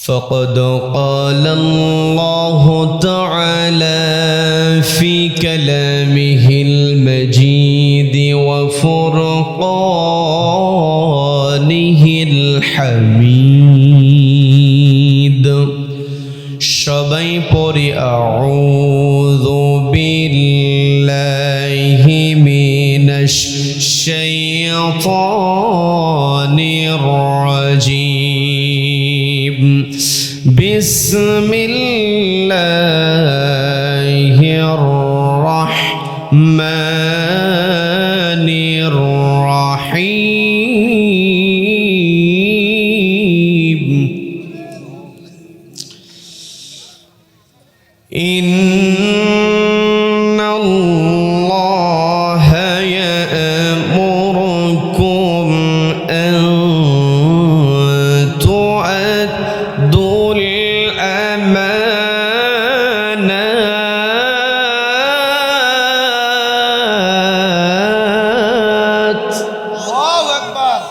فقد قال الله تعالى في كلامه المجيد وفرقانه الحميد সবাই পড়ি আউযু বিল্লাহি মিনাশ শাইতানির রাজীম বিসমিল্লাহির রাহমানির রাহিম ইন্নাল্লাহা ইয়া'মুরুকুম আন তু'আদ্দুল আমানাত আল্লাহু আকবার।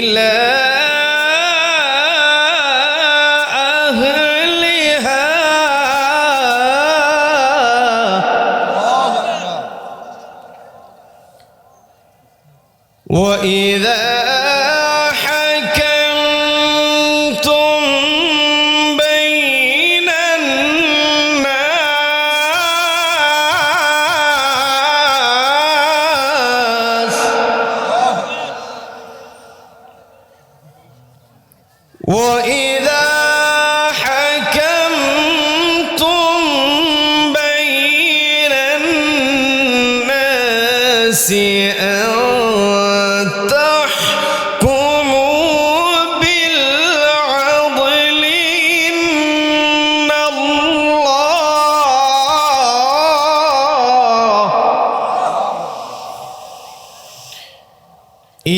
إلى أهلها وإذا حكمتم بين الناس وإذا حكمتم بين الناس أن تحكموا بالعدل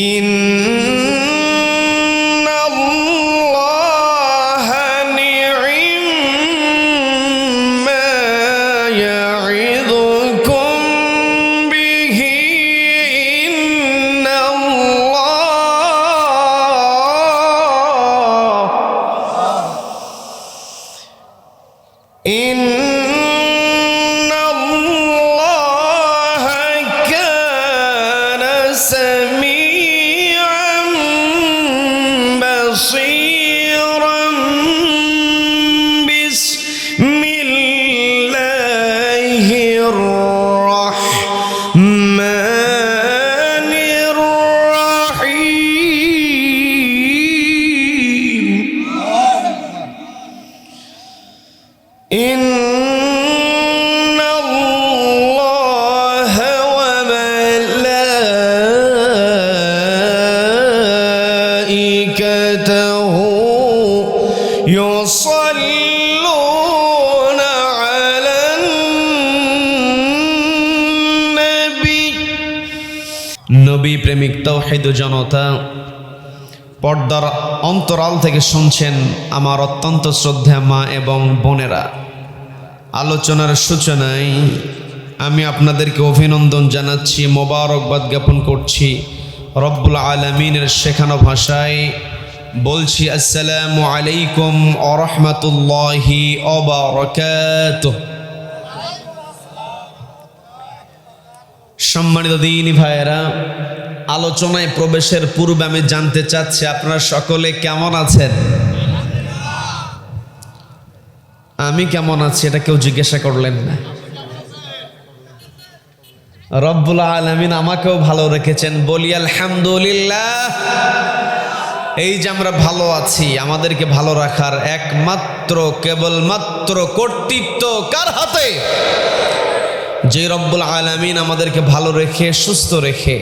إن الله نعم ما يعظكم به إن الله كان سميعا بصيرا بسم الله الرحمن الرحيم إن الله وملائكته يصلون على النبي নবী প্রেমিক তাওহীদ জনতা, পর্দার অন্তরাল থেকে শুনছেন আমার অত্যন্ত শ্রদ্ধেয় মা এবং বোনেরা। আলোচনার সূচনায় আমি আপনাদেরকে অভিনন্দন জানাচ্ছি, মোবারকবাদ জ্ঞাপন করছি। রব্বুল আলামিনের শেখানো ভাষায় বলছি, আসসালামু আলাইকুম ওয়া রাহমাতুল্লাহি ওয়া বারাকাতুহু। সম্মানিত দিনী ভাইয়েরা, আলোচনায় প্রবেশের পূর্বে আমি জানতে চাচ্ছি আপনারা সকলে কেমন আছেন? আমি কেমন আছি এটা কেউ জিজ্ঞাসা করলেন না। রব্বুল আলামিন আমাকেও ভালো রেখেছেন, বলি আলহামদুলিল্লাহ। এই যে আমরা ভালো আছি, আমাদেরকে ভালো রাখার একমাত্র কেবলমাত্র কর্তৃত্ব কার হাতে? যে রব্বুল আলামিন আমাদেরকে ভালো রেখে সুস্থ রেখে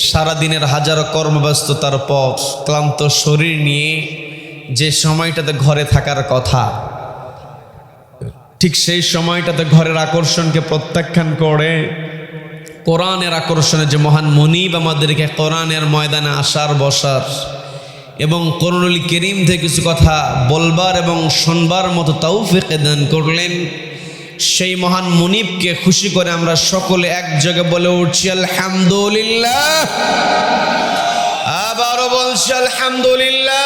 সারাদিনের হাজারো কর্মব্যস্ততার পর ক্লান্ত শরীর নিয়ে যে সময়টাতে ঘরে থাকার কথা, ঠিক সেই সময়টাতে ঘরের আকর্ষণকে প্রত্যাখ্যান করে কোরআনের আকর্ষণে যে মহান মুনিব আমাদেরকে কোরআনের ময়দানে আসার বসার এবং কোরআনুল কারীম থেকে কিছু কথা বলবার এবং শুনবার মতো তৌফিক দান করলেন। সেই মহান মুনিবকে খুশি করে আমরা সকলে এক জায়গায় বলে উঠছি আলহামদুলিল্লাহ। আবারও বলছি আলহামদুলিল্লাহ।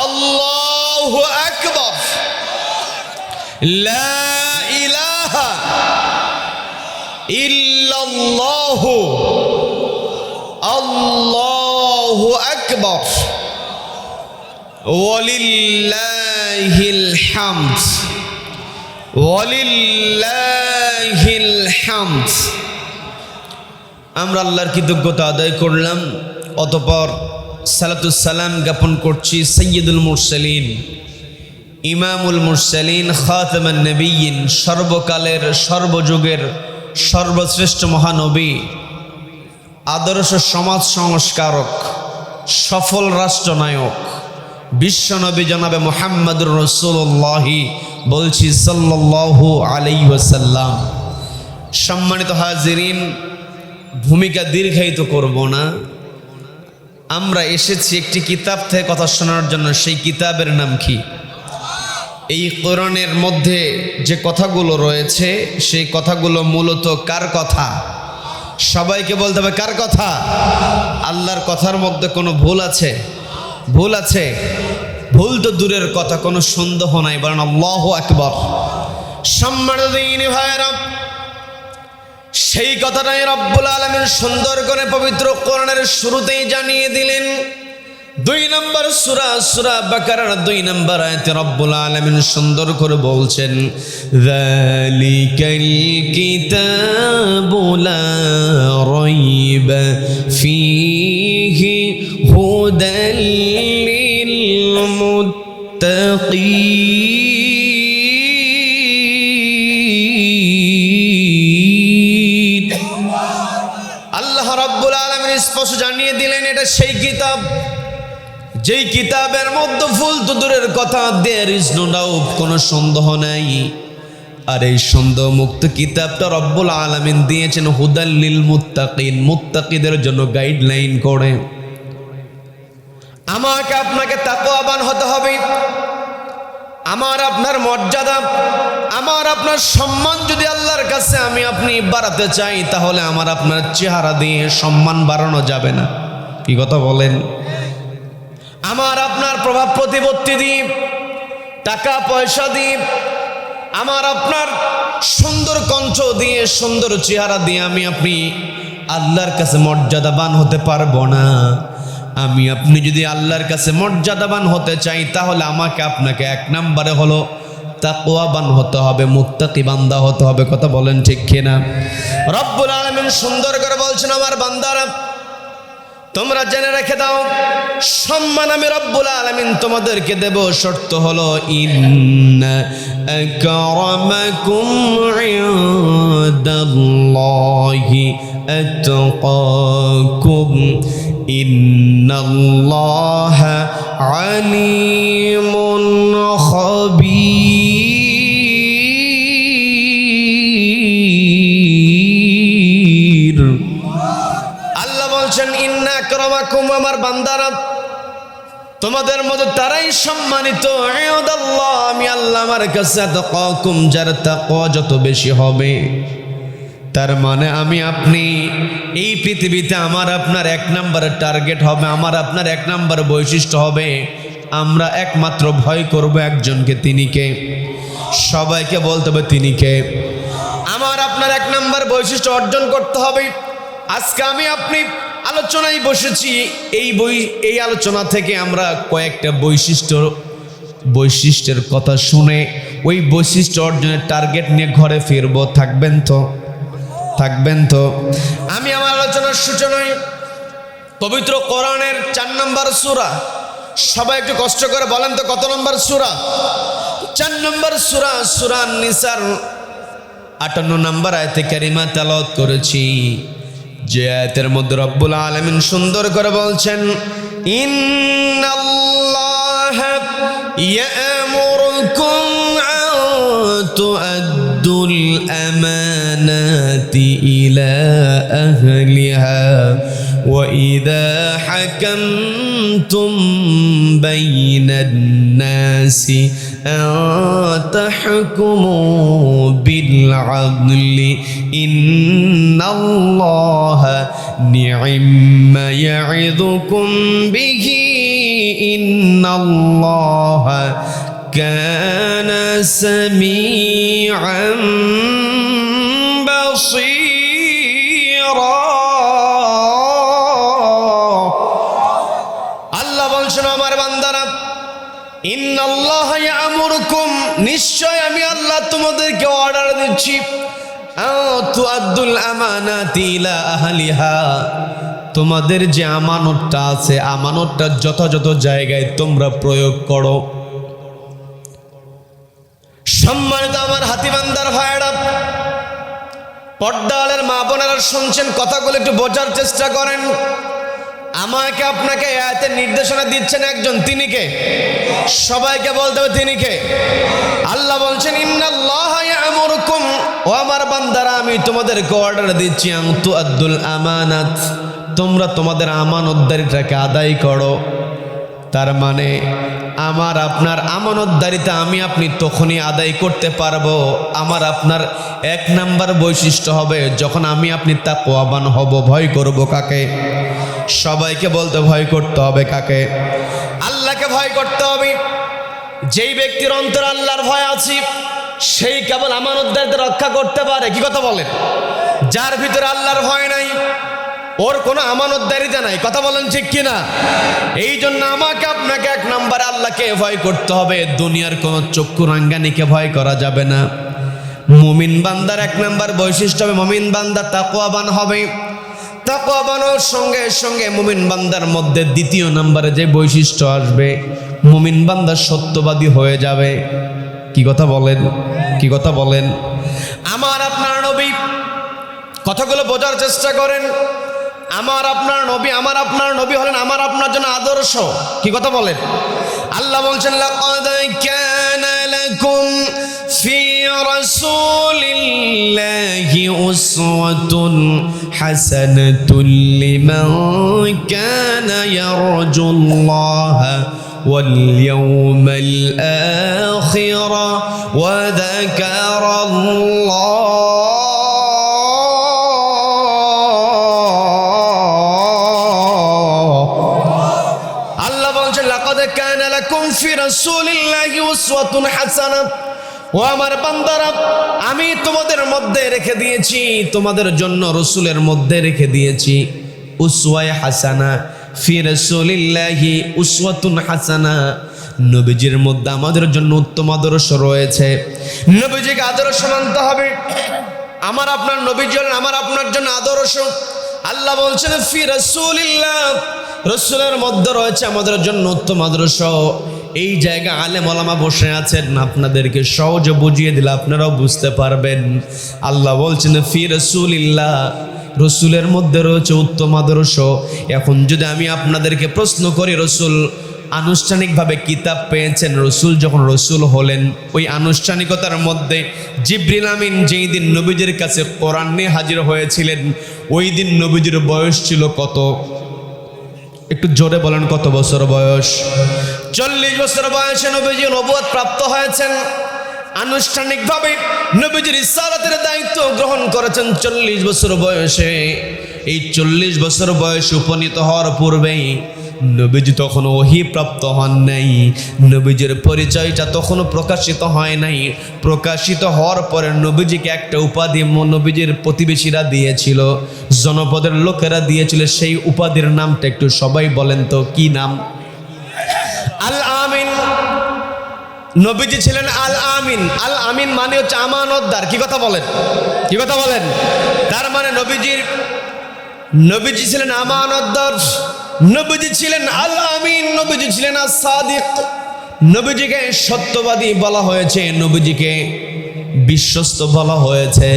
আল্লাহু আকবার। লা ইলাহা ইল্লাল্লাহু আল্লাহু আকবার ওয়ালিল্লাহিল হামদ ওয়ালিল্লাহিল হামদ। আমরা আল্লাহর কৃতজ্ঞতা আদায় করলাম, অতঃপর সালাতুস সালাম জ্ঞাপন করছি সাইয়্যিদুল মুরসালিন, ইমামুল মুরসালিন, খাতামান নবিয়্যিন, সর্বকালের সর্বযুগের সর্বশ্রেষ্ঠ মহানবী, আদর্শ সমাজ সংস্কারক, সফল রাষ্ট্রনায়ক, বিশ্বনবী জনাবে মুহাম্মদুর রাসূলুল্লাহ বলছি সাল্লাল্লাহু আলাইহি ওয়াসাল্লাম। সম্মানিত হাজিরিন, ভূমিকা দীর্ঘায়িত করব না। আমরা এসেছি একটি কিতাব থেকে কথা শোনার জন্য। সেই কিতাবের নাম কি? এই কোরআনের মধ্যে যে কথাগুলো রয়েছে সেই কথাগুলো মূলত কার কথা? সবাইকে বলতে হবে কার কথা? আল্লাহর কথার মধ্যে কোনো ভুল আছে? ভুল আছে? ভুল তো দূরের কথা, কোনো সন্দেহ নাই, বলেন আল্লাহু আকবার। সম্মানিত দিনী ভাইরা, সেই কথাটাই রব্বুল আলামিন সুন্দর করে পবিত্র কোরআনের শুরুতেই জানিয়ে দিলেন। 2 নম্বর সূরা, সূরা বাকারার 2 নম্বর আয়াতে রব্বুল আলামিন সুন্দর করে বলছেন, যালিকাল কিতাবু লা রাইবা ফীহি হুদাল লিল মুত্তাকিন। আল্লাহ রাব্বুল আলামিন স্পষ্ট জানিয়ে দিলেন এটা সেই কিতাব যেই কিতাবের মধ্যে ভুল তো দূরের কথা, দেয়ার ইজ নো ডাউট, কোনো সন্দেহ নাই। আর এই সন্দেহ মুক্ত কিতাবটা রব্বুল আলামিন দিয়েছেন হুদাল লিল মুত্তাকিন, মুত্তাকিদের জন্য গাইডলাইন করে। আমাকে আপনাকে তাকওয়াবান হতে হবে। আমার আপনার মর্যাদা, আমার আপনার সম্মান যদি আল্লাহর কাছে আমি আপনি বাড়াতে চাই, তাহলে আমার আপনার চেহারা দিয়ে সম্মান বাড়ানো যাবে না। কি কথা বলেন? আমার আপনার প্রভাব প্রতিপত্তি দিয়ে, টাকা পয়সা দিয়ে, আমার আপনার সুন্দর কণ্ঠ দিয়ে, সুন্দর চেহারা দিয়ে আমি আপনি আল্লাহর কাছে মর্যাদাবান হতে পারবো না। আমি আপনি যদি আল্লাহর কাছে মর্যাদাবান হতে চাই, তাহলে আমাকে আপনাকে 1 নম্বরে হলো তাকওয়াবান হতে হবে, মুত্তাকি বান্দা হতে হবে। কথা বলেন ঠিক কিনা? রব্বুল আলামিন সুন্দর করে বলছেন, আমার বান্দারা তোমরা জেনে রেখে দাও, সম্মান আমি রব্বুল আলামিন তোমাদেরকে দেব, শর্ত হলো ইন্না আকরামাকুম ইনদাল্লাহি আতকাকুম ইন্নাল্লাহা আলিমুন খাবীর। আল্লাহ বলছেন ইন্না আকরামাকুম, আমার বান্দারা তোমাদের মধ্যে তারাই সম্মানিত, ইনদাল্লাহ, আমি আল্লাহ আমার কাছে আতকাকুম, যার তাকওয়া যত বেশি হবে। তার মানে আমি আপনি এই পৃথিবীতে আমার আপনার 1 নম্বরের টার্গেট হবে, আমার আপনার 1 নম্বর বৈশিষ্ট্য হবে, আমরা একমাত্র ভয় করব একজনকে। তিনি কে? সবাইকে বলতে হবে তিনি কে? আমার আপনার 1 নম্বর বৈশিষ্ট্য অর্জন করতে হবে। আজকে আমি আপনি আলোচনায় বসেছি, এই আলোচনা থেকে আমরা কয়েকটা বৈশিষ্ট্যের কথা শুনে ওই বৈশিষ্ট্য অর্জনের টার্গেট নিয়ে ঘরে ফিরবো। থাকবেন তো? থাকবেন তো? আমি আমার আলোচনার সূচনায় পবিত্র কোরআনের 4 নম্বর সূরা, সবাই একটু কষ্ট করে বলেন তো কত নম্বর সূরা? 4 নম্বর সূরা, সূরা নিসার 58 নম্বর আয়াতে কারিমা তেলাওয়াত করেছি, যে আয়াতের মধ্যে রব্বুল আলামিন সুন্দর করে বলছেন, ইন্নাল্লাহা ইয়া'মুরুকুম আন তু'আদ্দুল আমানাতি ইলা আহলিহা وإذا حكمتم بين الناس أن تحكموا بالعدل إن الله نعم يعظكم به إن الله كان سميعا بصيرا আল্লাহ বলছেন আমার বান্দারা ইন্নাল্লাহ ইয়ামুরুকুম নিশ্চয় আমি আল্লাহ তোমাদেরকে অর্ডার দিচ্ছি তুআদ্দুল আমানাতি ইলা আহলিহা তোমাদের যে আমানতটা আছে আমানতটা যথাযথ জায়গায় তোমরা প্রয়োগ করো। সম্মানিত আমার হাতিবান্দার ভাইরা, পর্দালের মা বোনেরা শুনছেন, কথাগুলো একটু বোঝার চেষ্টা করেন। আমাকে আপনাকে আয়াতের নির্দেশনা দিচ্ছেন একজন, তিনি কে? সবাইকে বলতে হবে তিনি কে? আল্লাহ বলছেন ইন্নাল্লাহা ইয়ামুরুকুম, ও আমার বান্দারা আমি তোমাদেরকে অর্ডার দিচ্ছি আন তুআদ্দুল আমানাত, তোমরা তোমাদের আমানতদারিটাকে আদায় করো। তার মানে আমার আপনার আমানতদারিতা আমি আপনি তখনই আদায় করতে পারবো আমার আপনার এক নাম্বার বৈশিষ্ট্য হবে যখন আমি আপনি তাকওয়াবান হব। ভয় করব কাকে? সবাইকে বলতে ভয় করতে হবে কাকে? আল্লাহকে ভয় করতে হবে। যেই ব্যক্তির অন্তর আল্লাহর ভয় আছে সেই কেবল আমানতদারিতা রক্ষা করতে পারে। কি কথা বলেন? যার ভিতরে আল্লাহর ভয় নাই ওর কোনো আমানতদারিতা নাই। কথা বলেন ঠিক কিনা? এই জন্য আমাকে আপনাকে এক নম্বরে আল্লাহকে ভয় করতে হবে। দুনিয়ার কোনো চক্ষু রাঙ্গানিকে ভয় করা যাবে না। মুমিন বান্দার এক নম্বর বৈশিষ্ট্য হবে মুমিন বান্দা তাকওয়াবান হবে। তাকওয়াবানের সঙ্গে সঙ্গে মুমিন বান্দার মধ্যে দ্বিতীয় নম্বরে যে বৈশিষ্ট্য আসবে, মুমিন বান্দা সত্যবাদী হয়ে যাবে। কি কথা বলেন? কি কথা বলেন? আমার আপনার নবী, কথাগুলো বোঝার চেষ্টা করেন। আমার আপনার নবী হলেন আমার আপনার জন্য আদর্শ। কি কথা বলেন? আল্লাহ বলছেন লাকাদ কানা লাকুম ফি রাসূলিল্লাহি উসওয়াতুন হাসানাতুন লিমান কানা ইয়ারজুল্লাহা ওয়াল ইয়াওমাল আখির ওয়া যাকারাল্লাহ ও আমার বান্দারা আমি তোমাদের মধ্যে রেখে দিয়েছি, তোমাদের জন্য রসুলের মধ্যে রেখে দিয়েছি উসওয়ায়ে হাসানা। ফি রাসূলিল্লাহি উসওয়াতুন হাসানা, নবীজির মধ্যে আমাদের জন্য উত্তম আদর্শ রয়েছে। নবীজিকে আদর্শ মানতে হবে। আমার আপনার নবীজি হলেন আমার আপনার জন্য আদর্শ। আল্লাহ বলছেন ফি রাসূলিল্লাহ, রসুলের মধ্যে রয়েছে আমাদের জন্য উত্তম আদর্শ। এই জায়গা আলেম ওলামা বসে আছেন, আপনাদেরকে সহজে বুঝিয়ে দিলে আপনারাও বুঝতে পারবেন। আল্লাহ বলছেন ফি রাসূলিল্লাহ, রসুলের মধ্যে রয়েছে উত্তম আদর্শ। এখন যদি আমি আপনাদেরকে প্রশ্ন করি, রসুল আনুষ্ঠানিকভাবে কিতাব পেয়েছেন, রসুল যখন রসুল হলেন ওই আনুষ্ঠানিকতার মধ্যে জিবরিল আমিন যেই দিন নবীজির কাছে কোরআন নিয়ে হাজির হয়েছিলেন ওই দিন নবীজির বয়স ছিল কত? একটু জোরে বলেন, কত বছর বয়স? 40 বছর বয়সে নবীজি নবুয়ত প্রাপ্ত হয়েছেন। আনুষ্ঠানিকভাবে নবীজির রিসালাতের দায়িত্ব গ্রহণ করেছেন 40 বছর বয়সে। এই 40 বছর বয়সে উপনীত হওয়ার পূর্বেই নবীজি তখনও ওহী প্রাপ্ত হন নাই। নবীজির পরিচয়টা তখনও প্রকাশিত হয় নাই। প্রকাশিত হওয়ার পরে নবীজিকে একটা উপাধি নবীজির প্রতিবেশীরা দিয়েছিল, জনপদের লোকেরা দিয়েছিল। সেই উপাধির নামটা একটু সবাই বলেন তো, কি নাম? আল আমিন। নবীজি ছিলেন আল আমিন। আল আমিন মানে হচ্ছে আমানতদার। কি কথা বলেন? কি কথা বলেন? তার মানে নবীজি ছিলেন আমানতদার, নবীজি ছিলেন আল আমিন, নবীজি ছিলেন আস-সাদিক। নবীজিকে সত্যবাদী বলা হয়েছে, নবীজিকে বিশ্বস্ত বলা হয়েছে।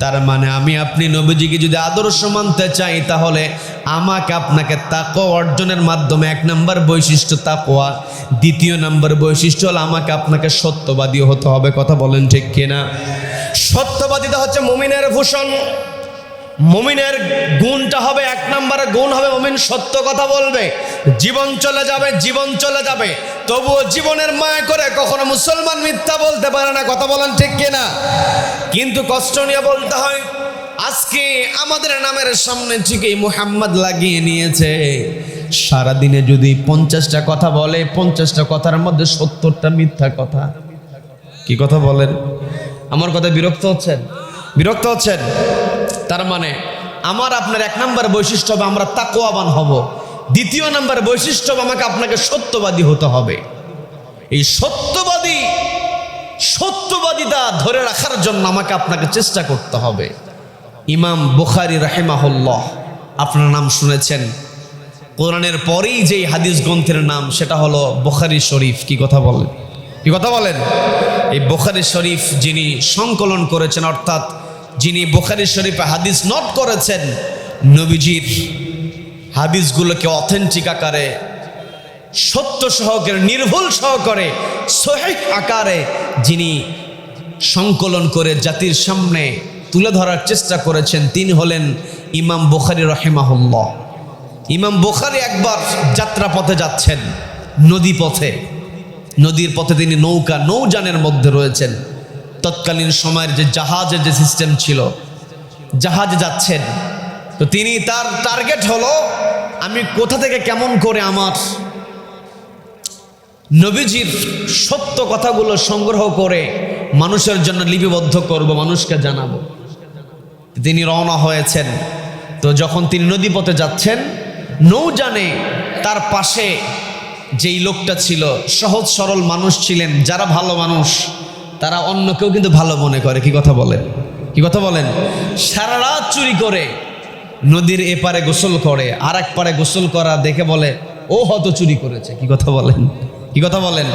তার মানে আমি আপনি নবীজিকে যদি আদর্শ মানতে চাই তাহলে আমাকে আপনাকে তাকওয়া অর্জনের মাধ্যমে এক নম্বর বৈশিষ্ট্য তাকওয়া, দ্বিতীয় নম্বর বৈশিষ্ট্য হলো আমাকে আপনাকে সত্যবাদী হতে হবে। কথা বলেন ঠিক কিনা? সত্যবাদিতা হচ্ছে মুমিনের ভূষণ। মুমিনের গুণটা হবে, এক নম্বরে গুণ হবে মুমিন সত্য কথা বলবে। জীবন চলে যাবে তবুও জীবনের মায়া করে কখনো মুসলমান মিথ্যা বলতে পারে না। কথা বলেন ঠিক কিনা? কিন্তু কষ্ট নিয়ে বলতে হয়, আজকে আমাদের নামের সামনে ঠিকই মুহাম্মদ লাগিয়ে নিয়েছে। সারাদিনে যদি 50টা কথা বলে, 50টা কথার মধ্যে 70টা মিথ্যা কথা। কি কথা বলেন? আমার কথা বিরক্ত হচ্ছেন? তার মানে আমার আপনার এক নম্বর বৈশিষ্ট্য হবে আমরা তাকওয়াবান হব। দ্বিতীয় নম্বর বৈশিষ্ট্য হবে আমাকে আপনাকে সত্যবাদী হতে হবে। এই সত্যবাদিতা ধরে রাখার জন্য আমাকে আপনাকে চেষ্টা করতে হবে। ইমাম বুখারী রাহিমাহুল্লাহ, আপনার নাম শুনেছেন। কোরআনের পরেই যেই হাদিস গ্রন্থের নাম সেটা হলো বুখারী শরীফ। কি কথা বলেন? এই বুখারী শরীফ যিনি সংকলন করেছেন, অর্থাৎ যিনি বুখারী শরীফে হাদিস নোট করেছেন, নবীজির হাদিসগুলোকে অথেন্টিক আকারে, সত্য সহকারে, নির্ভুল সহকারে, সহিহ আকারে যিনি সংকলন করে জাতির সামনে তুলে ধরার চেষ্টা করেছেন, তিনি হলেন ইমাম বুখারী রাহিমাহুল্লাহ। ইমাম বুখারী একবার যাত্রা পথে যাচ্ছেন, নদীর পথে তিনি নৌযানের মধ্যে রয়েছেন। তৎকালীন সময়ের যে জাহাজের যে সিস্টেম ছিল, জাহাজে যাচ্ছেন। তো তিনি তার টার্গেট হলো, আমি কোথা থেকে কেমন করে আমার নবীজির সত্য কথাগুলো সংগ্রহ করে মানুষের জন্য লিপিবদ্ধ করব, মানুষকে জানাবো। তিনি রওনা হয়েছেন। তো যখন তিনি নদীপথে যাচ্ছেন, নৌযানে তার পাশে যেই লোকটা ছিল, সহজ সরল মানুষ ছিলেন। যারা ভালো মানুষ তারা অন্য কেউ কিন্তু ভালো মনে করে। কি কথা বলেন? সারা রাত চুরি করে নদীর এপারে গোসল করে, আর এক পারে গোসল করা দেখে বলে ও হয়তো চুরি করেছে। কি কথা বলেন?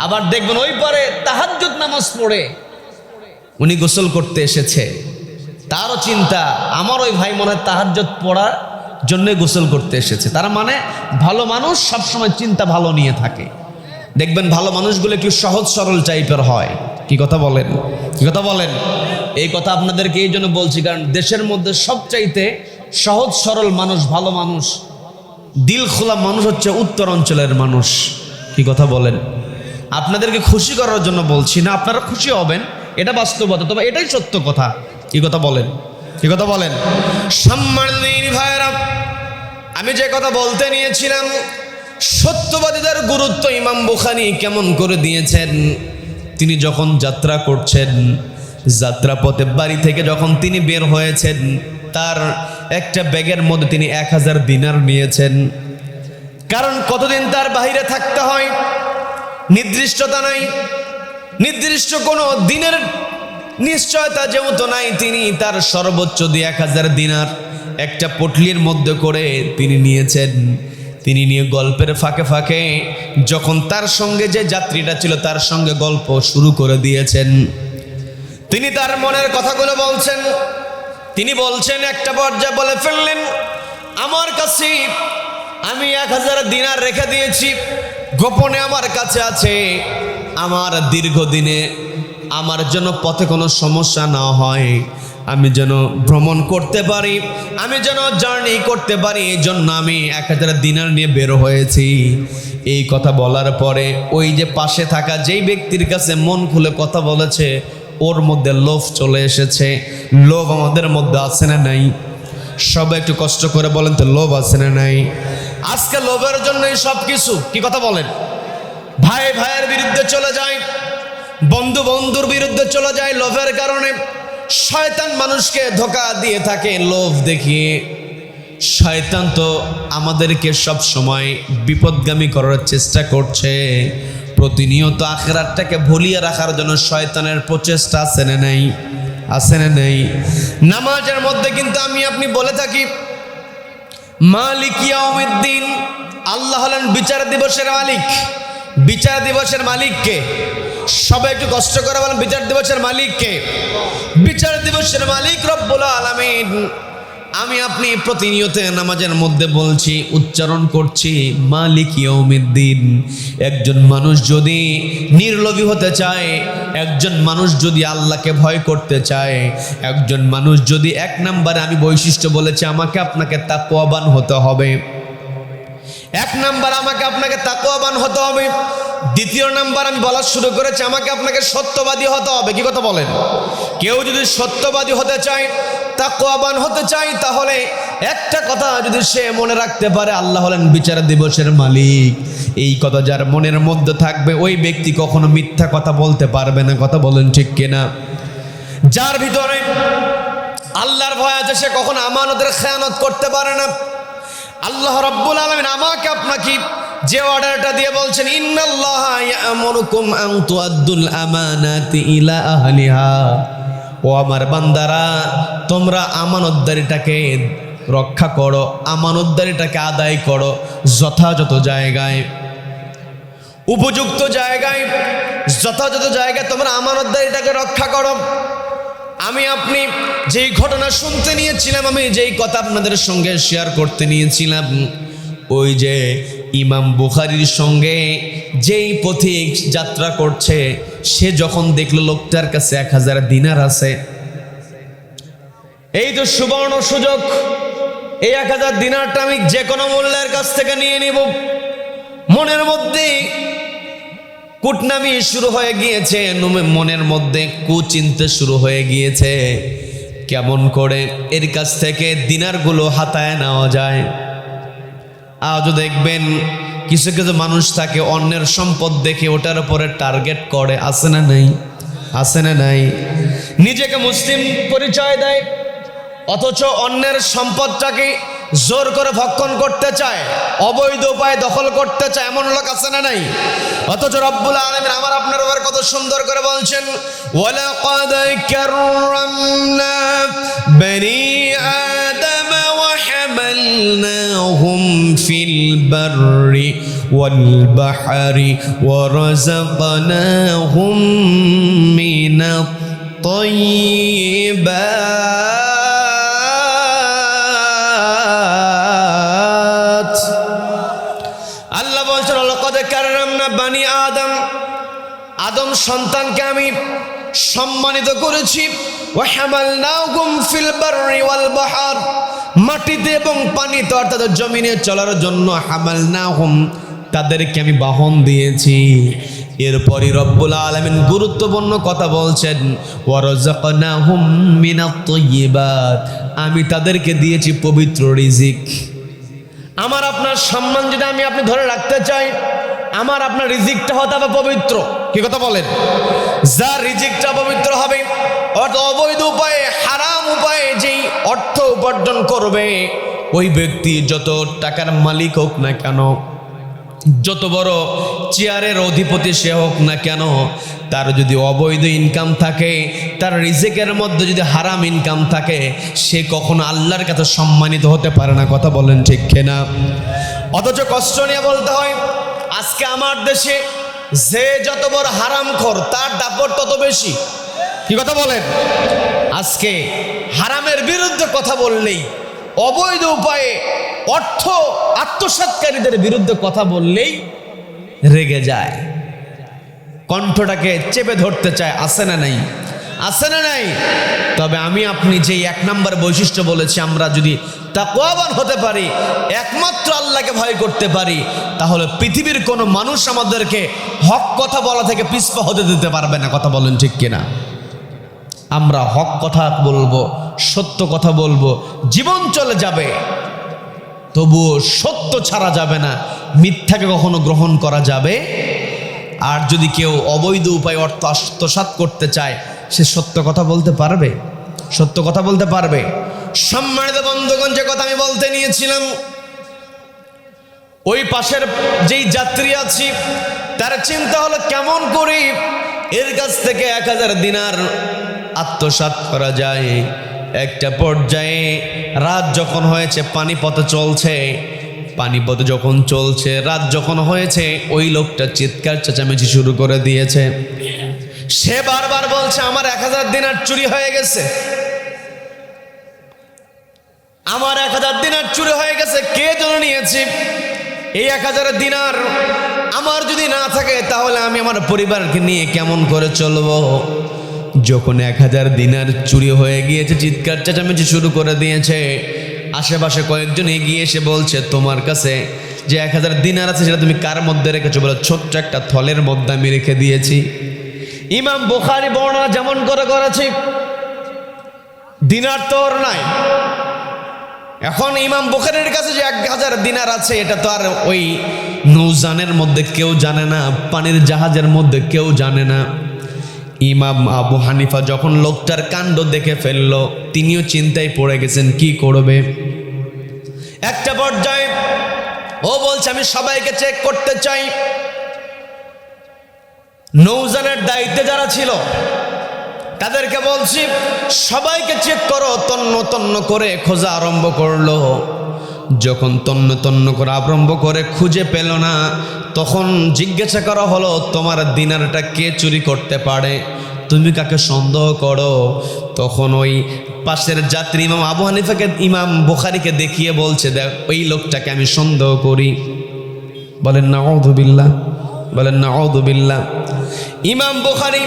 আবার দেখবেন ওই পারে তাহাজ্জুদ নামাজ পড়ে উনি গোসল করতে এসেছে, তারও চিন্তা আমার ওই ভাই মনে হয় তাহাজ্জুদ পড়ার জন্য গোসল করতে এসেছে। তার মানে ভালো মানুষ সবসময় চিন্তা ভালো নিয়ে থাকে। দেখবেন ভালো মানুষগুলো একটু সহজ সরল টাইপের হয়। কি কথা বলেন? এই কথা আপনাদেরকে এই জন্য বলছি, কারণ দেশের মধ্যে সবচাইতে সহজ সরল মানুষ, ভালো মানুষ, দিল খোলা মানুষ হচ্ছে উত্তর অঞ্চলের মানুষ। কি কথা বলেন? আপনাদেরকে খুশি করার জন্য বলছি না, আপনারা খুশি হবেন, এটা বাস্তবতা, তবে এটাই সত্য কথা। কি কথা বলেন? সম্মানিত ভাইরা, আমি যে কথা বলতে নিয়েছিলাম, সত্যবাদীদের গুরুত্ব ইমাম বুখারী কেমন করে দিয়েছেন। তিনি যখন যাত্রা করছেন, যাত্রা পথে বাড়ি থেকে যখন তিনি বের হয়েছেন, তার একটা ব্যাগের মধ্যে তিনি 1000 দিনার নিয়েছেন। কারণ কতদিন তার বাইরে থাকতে হয় নির্দিষ্টতা নাই, নির্দিষ্ট কোনো দিনের নিশ্চয়তা যেহেতু নাই, তিনি তার সর্বোচ্চ 1000 দিনার একটা পটলির মধ্যে করে তিনি নিয়েছেন। তিনি নিয়ে গল্পের ফাঁকে ফাঁকে যখন তার সঙ্গে যে যাত্রীটা ছিল তার সঙ্গে গল্প শুরু করে দিয়েছেন। তিনি তার মনের কথাগুলো বলছেন। তিনি বলছেন, একটা পর্যায়ে বলে ফেললেন, আমার কাছে আমি 1000 দিনার রেখে দিয়েছি, গোপনে আমার কাছে আছে। আমার দীর্ঘদিনে আমার যেন পথে কোনো সমস্যা না হয়, আমি যেন ভ্রমণ করতে পারি, আমি যেন জার্নি করতে পারি, এই জন্য আমি 1000 দিনার নিয়ে বের হয়েছি। এই কথা বলার পরে ওই যে পাশে থাকা যেই ব্যক্তির কাছে মন খুলে কথা বলেছে, ওর মধ্যে লোভ চলে এসেছে। লোভ আমাদের মধ্যে আছে না নাই? সবাই একটু কষ্ট করে বলেন তো, লোভ আছে না নাই? আজকে লোভের জন্যই সব কিছু। কি কথা বলেন? ভাই ভাইয়ের বিরুদ্ধে চলে যায়, বন্ধু বন্ধুর বিরুদ্ধে চলে যায় লোভের কারণে। শয়তান মানুষকে ধোঁকা দিয়ে থাকে লোভ দেখিয়ে। শয়তান তো আমাদেরকে সব সময় বিপদগামী করার চেষ্টা করছে। প্রতিনিয়ত আখিরাতটাকে ভুলিয়ে রাখার জন্য শয়তানের প্রচেষ্টা আছে না নাই? নামাজের মধ্যে কিন্তু আমি আপনি বলে থাকি মালিক ইয়াউমিদ্দিন, আল্লাহ হলেন বিচার দিবসের মালিক। বিচার দিবসের মালিককে সবাই একটু কষ্ট করে বলেন, বিচার দিবসের মালিককে? বিচার দিবসের মালিক রব্বুল আলামিন। আমি আপনি প্রতিনিয়ত নামাজের মধ্যে বলছি, উচ্চারণ করছি, মালিক ইয়াউমিদ্দিন। একজন মানুষ যদি নির্লোভী হতে চায়, একজন মানুষ যদি আল্লাহকে ভয় করতে চায়, একজন মানুষ যদি, এক নম্বরে আমি বৈশিষ্ট্য বলেছি, আমাকে আপনাকে তাকওয়াবান হতে হবে। এক নাম্বার আমাকে আপনাকে তাকওয়াবান হতে হবে। দ্বিতীয় নাম্বার আমি বলা শুরু করেছি, আমাকে আপনাকে সত্যবাদী হতে হবে। কি কথা বলেন? কেউ যদি সত্যবাদী হতে চায়, তাকওয়াবান হতে চায়, তাহলে একটা কথা যদি সে মনে রাখতে পারে, আল্লাহ হলেন বিচার দিবসের মালিক। এই কথা যার মনের মধ্যে থাকবে, ওই ব্যক্তি কখনো মিথ্যা কথা বলতে পারবে না। কথা বলেন ঠিক কিনা? যার ভিতরে আল্লাহর ভয় আছে, সে কখনো আমানতের খেয়ানত করতে পারে না। আল্লাহ রাব্বুল আলামিন আমাকে আপনাকে যে অর্ডারটা দিয়ে বলছেন, ইন্নাল্লাহা ইয়া'মুরুকুম আন তুআদ্দুল আমানাতি ইলা আহলিহা, ও আমার বান্দারা, তোমরা আমানতদারিটাকে রক্ষা করো, আমানতদারিটাকে আদায় করো যথাযথ জায়গায়, উপযুক্ত জায়গায়, যথাযথ জায়গায় তোমরা আমানতদারিটাকে রক্ষা করো। আমি আপনি যেই ঘটনা শুনতে নিয়েছিলাম, আমি যেই কথা আপনাদের সঙ্গে শেয়ার করতে নিয়েছিলাম, ওই যে ইমাম বুখারীর সঙ্গে যেই পথিক যাত্রা করছে, সে যখন দেখলো লোকটার কাছে 1000 দিনার আছে, এই তো সুবর্ণ সুযোগ, এই 1000 দিনারটা আমি যে কোনো মূল্যের কাছ থেকে নিয়ে নিব। মনের মধ্যে কুটনামি শুরু হয়ে গিয়েছে, মনের মধ্যে কুচিন্তা শুরু হয়ে গিয়েছে, কেমন করে এর কাছ থেকে দিনারগুলো হাতায় নেওয়া যায়। আজও দেখবেন কিছু কিছু মানুষ থাকে, অন্যের সম্পদ দেখে ওটার উপরে টার্গেট করে। আছে না নাই? আছে না নাই? নিজেকে মুসলিম পরিচয় দেয়, অথচ অন্যের সম্পদটাকে জোর করে ভক্ষণ করতে চায়, অবৈধ উপায়ে দখল করতে চায়। এমন লোক আছে না নাই? অথচ রব্বুল আলামিন আমার আপনার উপর কত সুন্দর করে বলছেন, ওয়ালাকাদ কাররামনা বনি আদম ওয়া হামালনাহুম ফিল বাররি ওয়াল বাহরি ওয়া রাযাকনাহুম মিনাত তাইয়্যিবাত। আল্লাহ বলছেন, লাকাদ কাররামনা বনি আদম, আদম সন্তানকে আমি সম্মানিত করেছি। ওয়া হামালনাহুম ফিল বাররি ওয়াল বাহর, মাটিতে এবং পানিতে অর্থাৎ জমিনে চলার জন্য হামালনাহুম, তাদেরকে আমি বাহন দিয়েছি। এরপরই রব্বুল আলামিন গুরুত্বপূর্ণ কথা বলছেন, ওয়া রাযাকনাহুম মিনাত তাইয়্যিবাত, আমি তাদেরকে দিয়েছি পবিত্র রিজিক। আমার আপনার সম্মান যদি আমি আপনি ধরে রাখতে চাই, আমার আপনার রিজিকটা হতে হবে পবিত্র। কি কথা বলেন? যার রিজিকটা পবিত্র হবে, অর্থাৎ অবৈধ উপায়ে, হারাম উপায়ে যেই অর্থ উপার্জন করবে, ওই ব্যক্তি যত টাকার মালিক হোক না কেন, যত বড় চেয়ারের অধিপতি সে হোক না কেন, তার যদি অবৈধ ইনকাম থাকে, তার রিজিকের মধ্যে যদি হারাম ইনকাম থাকে, সে কখনো আল্লাহর কাছে সম্মানিত হতে পারে না। কথা বলেন ঠিক কিনা? অথচ কষ্ট নিয়ে বলতে হয়, আজকে আমার দেশে যে যত বড় হারামখোর, তার দাপট তত বেশি। কি কথা বলেন? আজকে হারামের বিরুদ্ধে কথা বললেই, অবৈধ উপায়ে অর্থ আত্মসাৎকারীদের বিরুদ্ধে কথা বললেই রেগে যায়, কণ্ঠটাকে চেপে ধরতে চায়। আছে না নাই? আছে না নাই? তবে আমি আপনি যেই 1 নম্বর বৈশিষ্ট্য বলেছি, আমরা যদি তাকওয়াবান হতে পারি, একমাত্র আল্লাহকে ভয় করতে পারি, তাহলে পৃথিবীর কোনো মানুষ আমাদেরকে হক কথা বলা থেকে পিছপা হতে দিতে পারবে না। কথা বলেন ঠিক কিনা? আমরা হক কথা বলবো, সত্য কথা বলবো, জীবন চলে যাবে, তবুও সত্য ছাড়া যাবে না, মিথ্যাকে কখনো গ্রহণ করা যাবে। আর যদি কেউ অবৈধ উপায়ে অর্থ আত্মসাৎ করতে চায়, সে সত্য কথা বলতে পারবে? সত্য কথা বলতে পারবে? সম্মানিত বন্ধুগণ, যে কথা আমি বলতে নিয়েছিলাম, ওই পাশের যেই যাত্রী আছি, তার চিন্তা হলো কেমন করে এর কাছ থেকে 1000 দিনার আত্মসাৎ করা যায়। একটা পর্যায়ে রাত যখন হয়েছে, পানিপথে চলছে, পানিপথে যখন চলছে, রাত যখন হয়েছে, ওই লোকটা চিৎকার চেঁচামেচি শুরু করে দিয়েছে। সে বারবার বলছে, আমার 1000 দিনার চুরি হয়ে গেছে। আমার 1000 দিনার চুরি হয়ে গেছে, কে যেন নিয়েছে। এই 1000 দিনার আমার যদি না থাকে তাহলে আমি আমার পরিবারকে নিয়ে কেমন করে চলবো। যখন 1000 দিনার চুরি হয়ে গিয়েছে, চিৎকার চেঁচামেচি শুরু করে দিয়েছে। আশেপাশে কয়েকজন এগিয়ে এসে বলছে, তোমার কাছে যে 1000 দিনার আছে সেটা তুমি কার মধ্যে রেখেছো? বলে, ছোট্ট একটা থলের মধ্যে আমি রেখে দিয়েছি। ইমাম বুখারী বর্ণনা যেমন করে করেছে, দিনার তো ওর নাই। এখন ইমাম বুখারীর কাছে যে 1000 দিনার আছে, এটা তো আর ওই নৌজানের মধ্যে কেউ জানে না, পানির জাহাজের মধ্যে কেউ জানে না। ইমাম আবু হানিফা যখন লোকটার কাণ্ড দেখে ফেললো, তিনিও চিন্তায় পড়ে গেছেন কি করবে। একটা পর্যায়ে ও বলছে, আমি সবাইকে চেক করতে চাই। নৌজানের দায়িত্বে যারা ছিল তাদেরকে বলছি, সবাইকে চেক করো। তন্ন তন্ন করে খোঁজা আরম্ভ করলো। যখন তন্ন তন্ন করে আরম্ভ করে খুঁজে পেল না, তখন জিজ্ঞাসা করা হলো, তোমার দিনারটা কে চুরি করতে পারে? তুমি কাকে সন্দেহ করো? তখন ওই পাশের যাত্রী ইমাম আবু হানিফাকে ইমাম বুখারীকে দেখিয়ে বলছে, দেখ ওই লোকটাকে আমি সন্দেহ করি। বলেন নাউযুবিল্লাহ, বলেন নাউযুবিল্লাহ। ইমাম বুখারী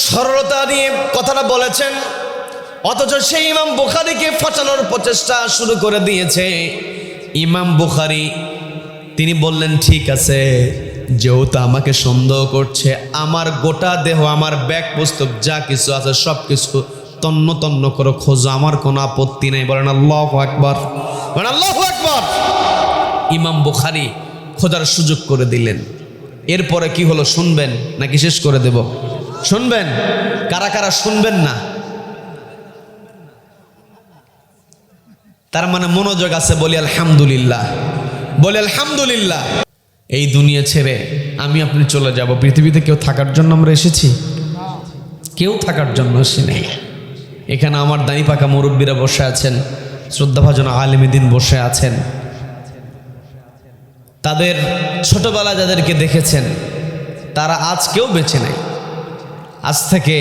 সরলতা দিয়ে কথাটা বলেছেন, অথচ সেই ইমাম বুখারীকে ফাঁসানোর প্রচেষ্টা শুরু করে দিয়েছে। ইমাম বুখারী তিনি বললেন, ঠিক আছে, যেহেতু আমাকে সন্দেহ করছে, আমার গোটা দেহ, আমার ব্যাগ পুস্তক যা কিছু আছে সব কিছু তন্ন তন্ন করে খোঁজো, আমার কোনো আপত্তি নেই। বলেন আল্লাহু আকবার, বলেন আল্লাহু আকবার। ইমাম বুখারী খোঁজার সুযোগ করে দিলেন। এরপরে কি হলো শুনবেন নাকি শেষ করে দেব? শুনবেন? কারা কারা শুনবেন না? তার মানে মনোযোগ আছে, বলি আলহামদুলিল্লাহ, বলি আলহামদুলিল্লাহ। এই দুনিয়া ছেড়ে আমি আপনি চলে যাব। পৃথিবীতে কেউ থাকার জন্য আমরা এসেছি? কেউ থাকার জন্য আসি নাই। এখানে আমার দাঁড়ি পাকা মুরব্বীরা বসে আছেন, শ্রদ্ধাভাজন আলেমে দ্বীন বসে আছেন। তাদের ছোটবেলা যাদেরকে দেখেছেন তারা আজ কেউ বেঁচে নেই। আজ থেকে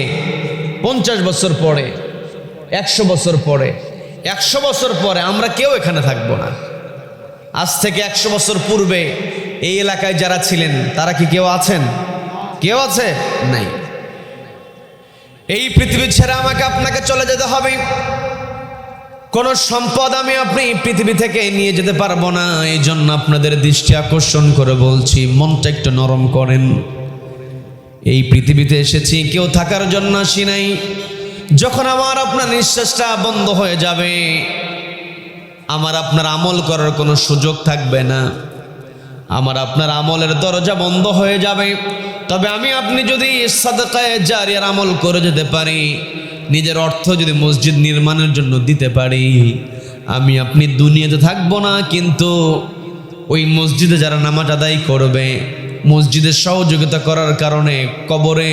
50 বছর পরে, 100 বছর পরে, 100 বছর পরে আমরা কেউ এখানে থাকবো না। আজ থেকে 100 বছর পূর্বে এই এলাকায় যারা ছিলেন তারা কি কেউ আছেন? কেউ আছে? নাই। এই পৃথিবী ছেড়ে আমাকে আপনাকে চলে যেতে হবে। কোন সম্পদ আমি আপনি পৃথিবী থেকে নিয়ে যেতে পারবো না। এই জন্য আপনাদের দৃষ্টি আকর্ষণ করে বলছি, মনটা একটু নরম করেন। এই পৃথিবীতে এসেছি, কেউ থাকার জন্য আসি নাই। যখন আমার আপনার নিঃশ্বাসটা বন্ধ হয়ে যাবে, আমার আপনার আমল করার কোনো সুযোগ থাকবে না, আমার আপনার আমলের দরজা বন্ধ হয়ে যাবে। তবে আমি আপনি যদি সাদকায়ে জারিয়ার আমল করে যেতে পারি, নিজের অর্থ যদি মসজিদ নির্মাণের জন্য দিতে পারি, আমি আপনি দুনিয়াতে থাকবো না, কিন্তু ওই মসজিদে যারা নামাজ আদায় করবে, মসজিদের সহযোগিতা করার কারণে কবরে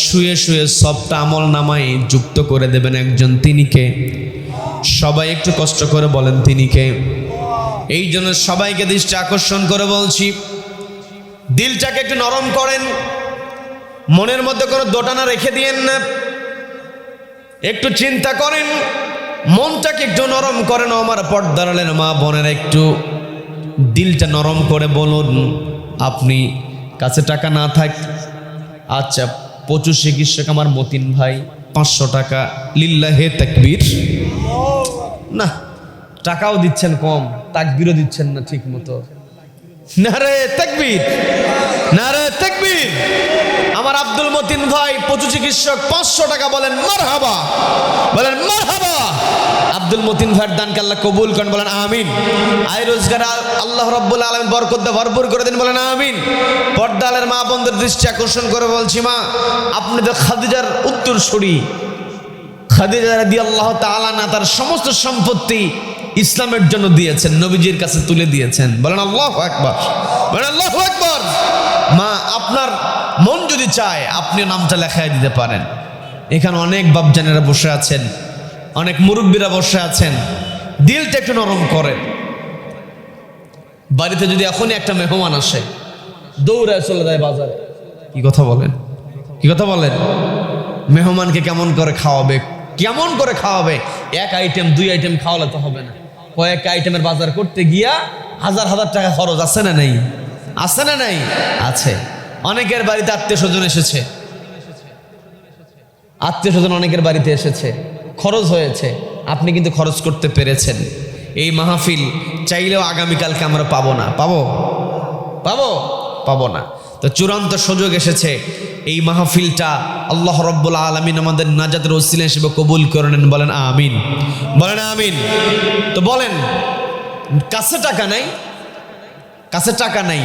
শুয়ে শুয়ে সবটা আমল নামায় যুক্ত করে দেবেন একজন। তিনি কে? সবাই একটু কষ্ট করে বলেন তিনি কে? এই জন্য সবাইকে দৃষ্টি আকর্ষণ করে বলছি, দিলটাকে একটু নরম করেন, মনের মধ্যে কোনো দোটানা রেখে দিয়েন না। একটু চিন্তা করেন, মনটাকে একটু নরম করেন। আমার পর্দার আড়ালের মা বোনেরা একটু দিলটা নরম করে বলুন, আপনি কাছে টাকা না থাক, আচ্ছা 25 চিকিৎসক আমার মতিন ভাই 500 টাকা, লিল্লাহে তাকবীর। না, টাকাও দিচ্ছেন কম, তাকবীরও দিচ্ছেন না ঠিক মতো। নারে তাকবীর, নারে তাকবীর। আমার আব্দুল মতিন ভাই 25 চিকিৎসক 500 টাকা, বলেন মারহাবা, বলেন মারহাবা। আব্দুল মতিন ভাইয়ের দানকে আল্লাহ কবুল করেন, বলেন আমিন। আয় রোজগার আল্লাহ রাব্বুল আলামিন বরকত দিয়ে ভরপুর করে দিন, বলেন আমিন। পর্দালের মা বোনদের দৃষ্টি আকর্ষণ করে বলছি, মা আপনি তো খাদিজার উত্তরসূরি। খাদিজা রাদিয়াল্লাহু তাআলা না তার সমস্ত সম্পত্তি ইসলামের জন্য দিয়েছেন, নবীজির কাছে তুলে দিয়েছেন। বলেন আল্লাহু আকবার, বলেন আল্লাহু আকবার। মা আপনার মন যদি চায় আপনি নামটা লেখায় দিতে পারেন। এখানে অনেক বাপজানেরা বসে আছেন, অনেক মুরব্বীরা বসে আছেন, দিলটা একটু নরম করেন। বাড়িতে যদি এখনই একটা মেহমান আসে, দৌড়ায় চলে যায় বাজারে, কি কথা বলেন, কি কথা বলেন? মেহমানকে কেমন করে খাওয়াবে, কেমন করে খাওয়াবে এক আইটেম 2 আইটেম খাওয়ালে তো হবে না, কয়েক আইটেমের বাজার করতে গিয়া হাজার হাজার টাকা খরচ আছে না নেই? আছে না নাই? আছে। অনেকের বাড়িতে আত্মীয় স্বজন এসেছে, আত্মীয় স্বজন অনেকের বাড়িতে এসেছে, খরচ হয়েছে, আপনি কিন্তু খরচ করতে পেরেছেন। এই মাহফিল চাইলেও আগামীকালকে আমরা পাবো না, পাবো না। তো চূড়ান্ত সুযোগ এসেছে, এই মাহফিলটা আল্লাহ রাব্বুল আলামিন আমাদের নাজাতের ওসিলা হিসেবে কবুল করে নেন। বলেন আমিন, বলেন আমিন। তো বলেন, কাছে টাকা নাই, কাছে টাকা নাই,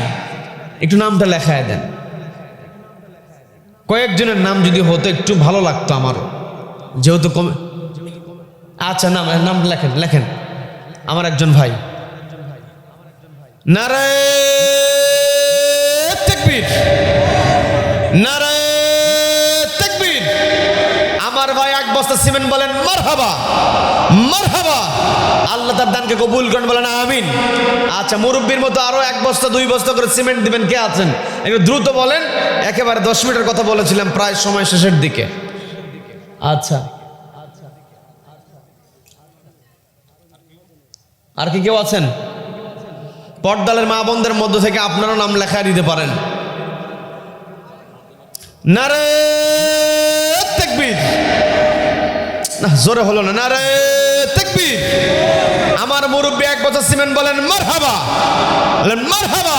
একটু নামটা লেখায় দেন। কয়েকজনের নাম যদি হতো একটু ভালো লাগতো আমারও, যেহেতু কম। আচ্ছা, নাম লেখেন, লেখেন। আমার একজন ভাই, নারায়ে তাকবীর, নারায়ে তাকবীর। আমার ভাই 1 বস্তা সিমেন্ট, বলেন মারহাবা, মারহাবা। আল্লাহ তার দানকে কবুল করেন, বলেন আমিন। আচ্ছা, মুরব্বীর মতো আরো 1 বস্তা 2 বস্তা করে সিমেন্ট দিবেন, কে আছেন? একটু দ্রুত বলেন, একেবারে 10 মিনিটের কথা বলেছিলাম, প্রায় সময় শেষের দিকে। আচ্ছা, আর কি কেউ আছেন? পর্দালের মা বোনদের মধ্য থেকে আপনারও নাম লেখা দিতে পারেন। নারায়ে তাকবীর, না জোরে হলো না, নারায়ে তাকবীর। আমার মুরব্বী 1 বছর সিমেন্ট, বলেন মারহাবা, বলেন মারহাবা।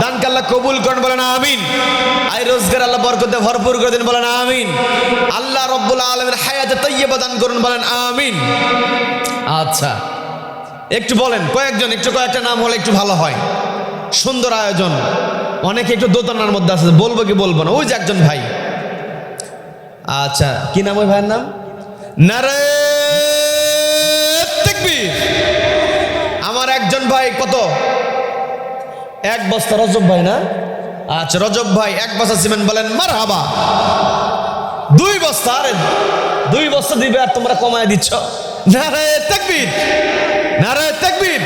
দানকে আল্লাহ কবুল করেন, বলেন আমিন। আয় রোজগার আল্লাহ বরকতে ভরপুর করে দিন, বলেন আমিন। আল্লাহ রাব্বুল আলামিন হায়াতে তাইয়্যিবা দান করুন, বলেন আমিন। আচ্ছা, একটু বলেন, কয়েকজন, একটু কয়েকটা নাম হলে একটু ভালো হয়। সুন্দর আয়োজন, অনেকে একটু দোতনার মধ্যে আছে, বলবো কি বলবো না। ওই যে একজন ভাই, আচ্ছা কি নাম ওই ভাইয়ের নাম? নারায়ে তাকবীর। আমার একজন ভাই, কত? 1 বস্তা, রজব ভাই না? আচ্ছা, রজব ভাই 1 বস্তা সিমেন্ট, বলেন মারহাবা। 2 বস্তা, আরে 2 বস্তা দিবে আর তোমরা কমায় দিচ্ছ। নারায়ে তাকবীর, নারায়ে তাকবীর।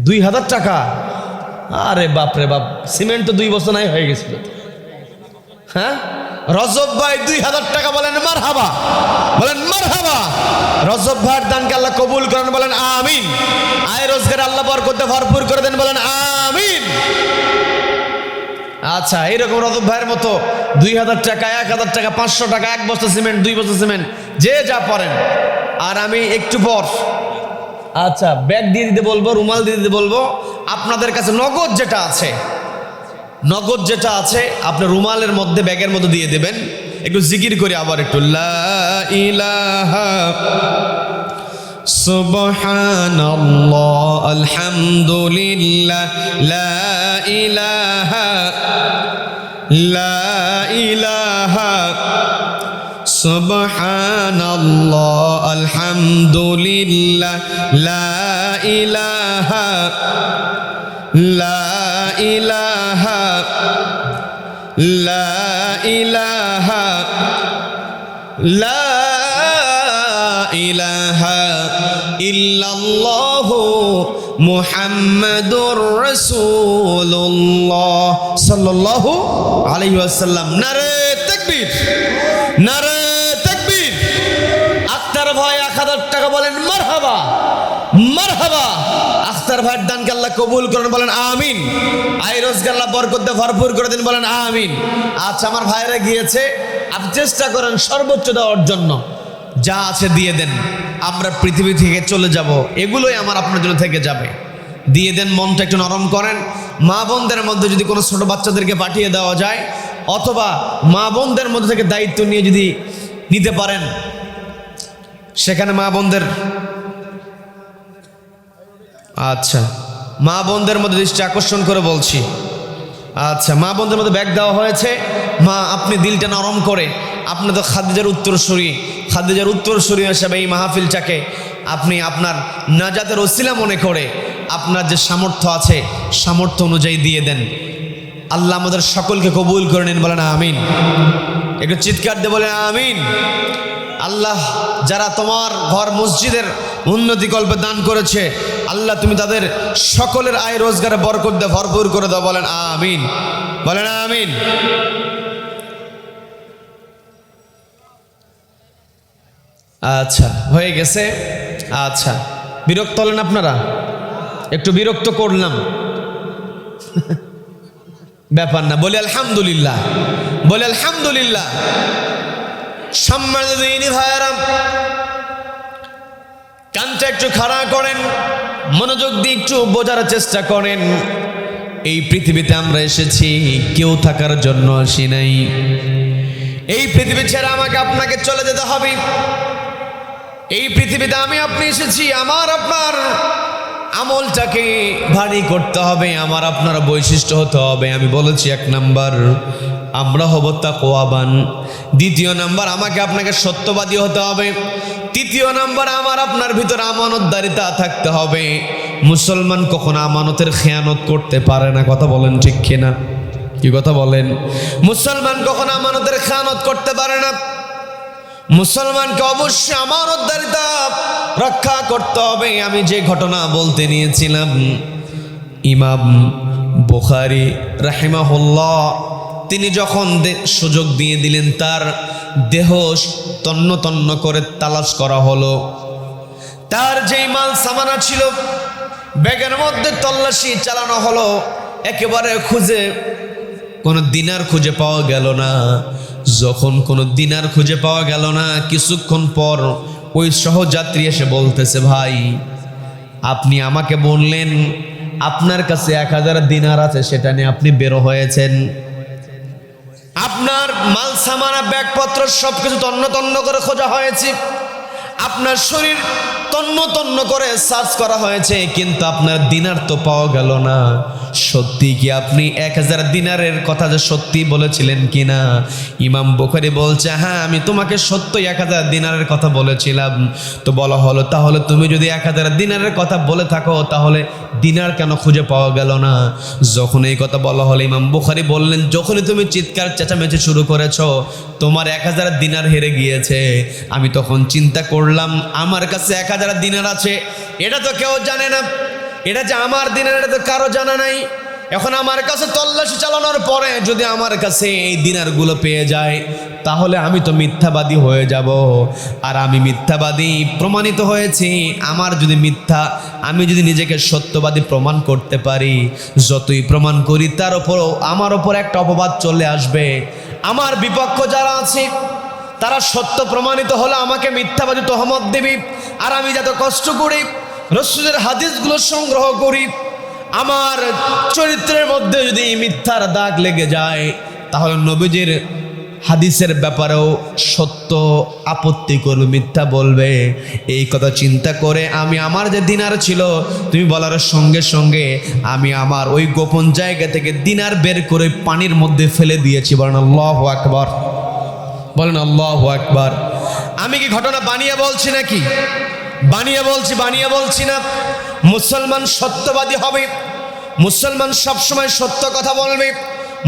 2000 টাকা, আরে বাপ রে বাপ, সিমেন্ট তো 2 বস্তা নাই হয়ে গেছিল। হ্যাঁ, রজব ভাই 2000 টাকা, বলেন মারহাবা, বলেন মারহাবা। রজব ভাইয়ের দানকে আল্লাহ কবুল করেন, বলেন আমিন। আয় রোজগার আল্লাহ বরকতে ভরপুর করে দেন, বলেন আমিন। আচ্ছা, এইরকম রজব ভাইয়ের মতো 2000 টাকা, 1000 টাকা, 500 টাকা, 1 বস্তা সিমেন্ট, 2 বস্তা সিমেন্ট, যে যা পারেন। আর আমি একটু পর, আচ্ছা, ব্যাগ দিয়ে দিতে বলবো, রুমাল দিয়ে দিতে বলবো। আপনাদের কাছে নগদ যেটা আছে, নগদ যেটা আছে আপনি রুমালের মধ্যে, ব্যাগের মধ্যে দিয়ে দেবেন। একটু জিকির করি আবার একটু, লা ইলাহা সুবহানাল্লাহ আলহামদুলিল্লাহ, লা ইলাহা, লা ইলাহা সুবহানাল্লাহ আলহামদুলিল্লাহ, লা ইলাহা, লা ইলাহা, লা ইলাহা, লা ইলাহা ইল্লাল্লাহু মুহাম্মাদুর রাসূলুল্লাহ সাল্লাল্লাহু আলাইহি ওয়াসাল্লাম। নারায়ে তাকবীর, নারায়ে তাকবীর। আক্তার ভাই 1000 টাকা, বলেন মারহাবা, মারহাবা। আক্তার ভাইয়ের দানকে আল্লাহ কবুল করেন, বলেন আমিন। আয় রোজগার আল্লাহ বরকতে ভরপুর করে দিন, বলেন আমিন। আচ্ছা, আমার ভাইরা গিয়েছে, আপনি চেষ্টা করেন সর্বোচ্চ দেওয়ার জন্য, যা আছে দিয়ে দেন। আমরা পৃথিবী থেকে চলে যাব, এগুলোই আমার আপনার জন্য থেকে যাবে। দিয়ে দেন, মনটা একটু নরম করেন। মা বোনদের মধ্যে যদি কোনো ছোট বাচ্চাদেরকে পাঠিয়ে দেওয়া যায়, অথবা মা বোনদের মধ্যে থেকে দায়িত্ব নিয়ে যদি নিতে পারেন, সেখানে মা বোনদের, আচ্ছা, মা বোনদের মধ্যে দৃষ্টি আকর্ষণ করে বলছি। আচ্ছা, মা বোনদের মধ্যে ব্যাগ দেওয়া হয়েছে। মা, আপনি দিলটা নরম করে, আপনি তো খাদিজার উত্তরসূরি, খাদিজার উত্তরসূরি হিসাবে এই মাহফিলটাকে আপনি আপনার নাজাতের ওসিলা মনে করে আপনার যে সামর্থ্য আছে, সামর্থ্য অনুযায়ী দিয়ে দেন। আল্লাহ আমাদের সকলকে কবুল করে নিন, বলেন আমিন। একটু চিৎকার দিয়ে বলেন আমিন। আল্লাহ, যারা তোমার ঘর মসজিদের উন্নতি কল্পে দান করেছে, আল্লাহ তুমি তাদের সকলের আয় রোজগারে বরকত দিয়ে ভরপুর করে দাও, বলেন আমিন, বলেন আমিন। আচ্ছা হয়ে গেছে। আচ্ছা বিরক্ত হলেন আপনারা? একটু বিরক্ত করলাম, ব্যাপার না। বলি আলহামদুলিল্লাহ, বলি আলহামদুলিল্লাহ। সম্মানিত দিনী ভাইয়েরা, কানটা একটু খাড়া করেন, মনোযোগ দিয়ে একটু বোঝার চেষ্টা করেন। এই পৃথিবীতে আমরা এসেছি কেউ থাকার জন্য আসি নাই। এই পৃথিবী ছেড়ে আমাকে আপনাকে চলে যেতে হবে। এই পৃথিবীতে আমি আপনি এসেছি আমার আপনার আমলটাকে ভারী করতে হবে, আমার আপনার বৈশিষ্ট্য হতে হবে। আমি বলেছি 1 নাম্বার আমরা হব তাকওয়াবান, 2 নাম্বার আমাকে আপনাকে সত্যবাদী হতে হবে, 3 নাম্বার আমার আপনার ভিতরে আমানতদারিতা থাকতে হবে। মুসলমান কখনো আমানতের খেয়ানত করতে পারে না, কথা বলেন ঠিক কিনা? কি কথা বলেন? মুসলমান কখনো আমানতের খেয়ানত করতে পারে না। মুসলমানকে অবশ্যই আমানতদারিতা রক্ষা করতে হবে। আমি যে ঘটনা বলতে নিয়েছিলাম, ইমাম বুখারী রাহিমাহুল্লাহ তিনি যখন সুযোগ দিয়ে দিলেন, তার দেহ তন্ন তন্ন করে তালাশ করা হলো। তার যেই মাল সামানা ছিল ব্যাগের মধ্যে তল্লাশি চালানো হলো, একেবারে খুঁজে কোনো দিনার খুঁজে পাওয়া গেল না। যখন কোনো দিনার খুঁজে পাওয়া গেল না, কিছুক্ষণ পর ওই সহযাত্রী এসে বলতেছে, ভাই আপনি আমাকে বললেন আপনার কাছে 1000 দিনার আছে, সেটা নিয়ে আপনি বের হয়েছেন। আপনার মাল সামানা ব্যাগপত্র সবকিছু তন্ন তন্ন করে খোঁজা হয়েছে, আপনার শরীর তন্ন তন্ন করে সার্চ করা হয়েছে, কিন্তু আপনার দিনার তো পাওয়া গেল না। সত্যি কি আপনি 1000 দিনারের কথা যে সত্যি বলেছিলেন কিনা? ইমাম বুখারী বলছে, হ্যাঁ আমি তোমাকে সত্যই 1000 দিনারের কথা বলেছিলাম। তো বলা হলো, তাহলে তুমি যদি 1000 দিনারের কথা বলে থাকো, তাহলে দিনার কেন খুঁজে পাওয়া গেল না? যখন এই কথা বলা হলো, ইমাম বুখারী বললেন, যখনই তুমি চিৎকার চেঁচামেচি শুরু করেছো, তোমার 1000 দিনার হেরে গিয়েছে। আমি তখন চিন্তা করলাম, আমার কাছে 1000 দিনার আছে, এটা তো কেউ জানে না, এটা যে আমার দিনার এটা তো কারো জানা নাই। এখন আমার কাছে তল্লাশি চালানোর পরে যদি আমার কাছে এই দিনারগুলো পেয়ে যায়, তাহলে আমি তো মিথ্যাবাদী হয়ে যাব। আর আমি মিথ্যাবাদী প্রমাণিত হয়েছি। আমার যদি মিথ্যা, আমি যদি নিজেকে সত্যবাদী প্রমাণ করতে পারি, যতই প্রমাণ করি তার উপরও আমার ওপর একটা অপবাদ চলে আসবে। আমার বিপক্ষ যারা আছে তারা সত্য প্রমাণিত হলে আমাকে মিথ্যাবাদী তহমত দেবে। আর আমি যত কষ্ট করি রাসূলের হাদিসগুলো সংগ্রহ করি, আমার চরিত্রের মধ্যে যদি মিথ্যার দাগ লেগে যায়, তাহলে নবীজির হাদিসের ব্যাপারেও সত্য আপত্তি করবে, মিথ্যা বলবে। এই কথা চিন্তা করে আমি আমার যে দিনার ছিল, তুমি বলার সঙ্গে সঙ্গে আমি আমার ওই গোপন জায়গা থেকে দিনার বের করে পানির মধ্যে ফেলে দিয়েছি। বলেন আল্লাহু আকবার, বলেন আল্লাহু আকবার। আমি কি ঘটনা বানিয়ে বলছি নাকি? বানিয়ে বলছি না। মুসলমান সত্যবাদী হবে, মুসলমান সবসময় সত্য কথা বলবে,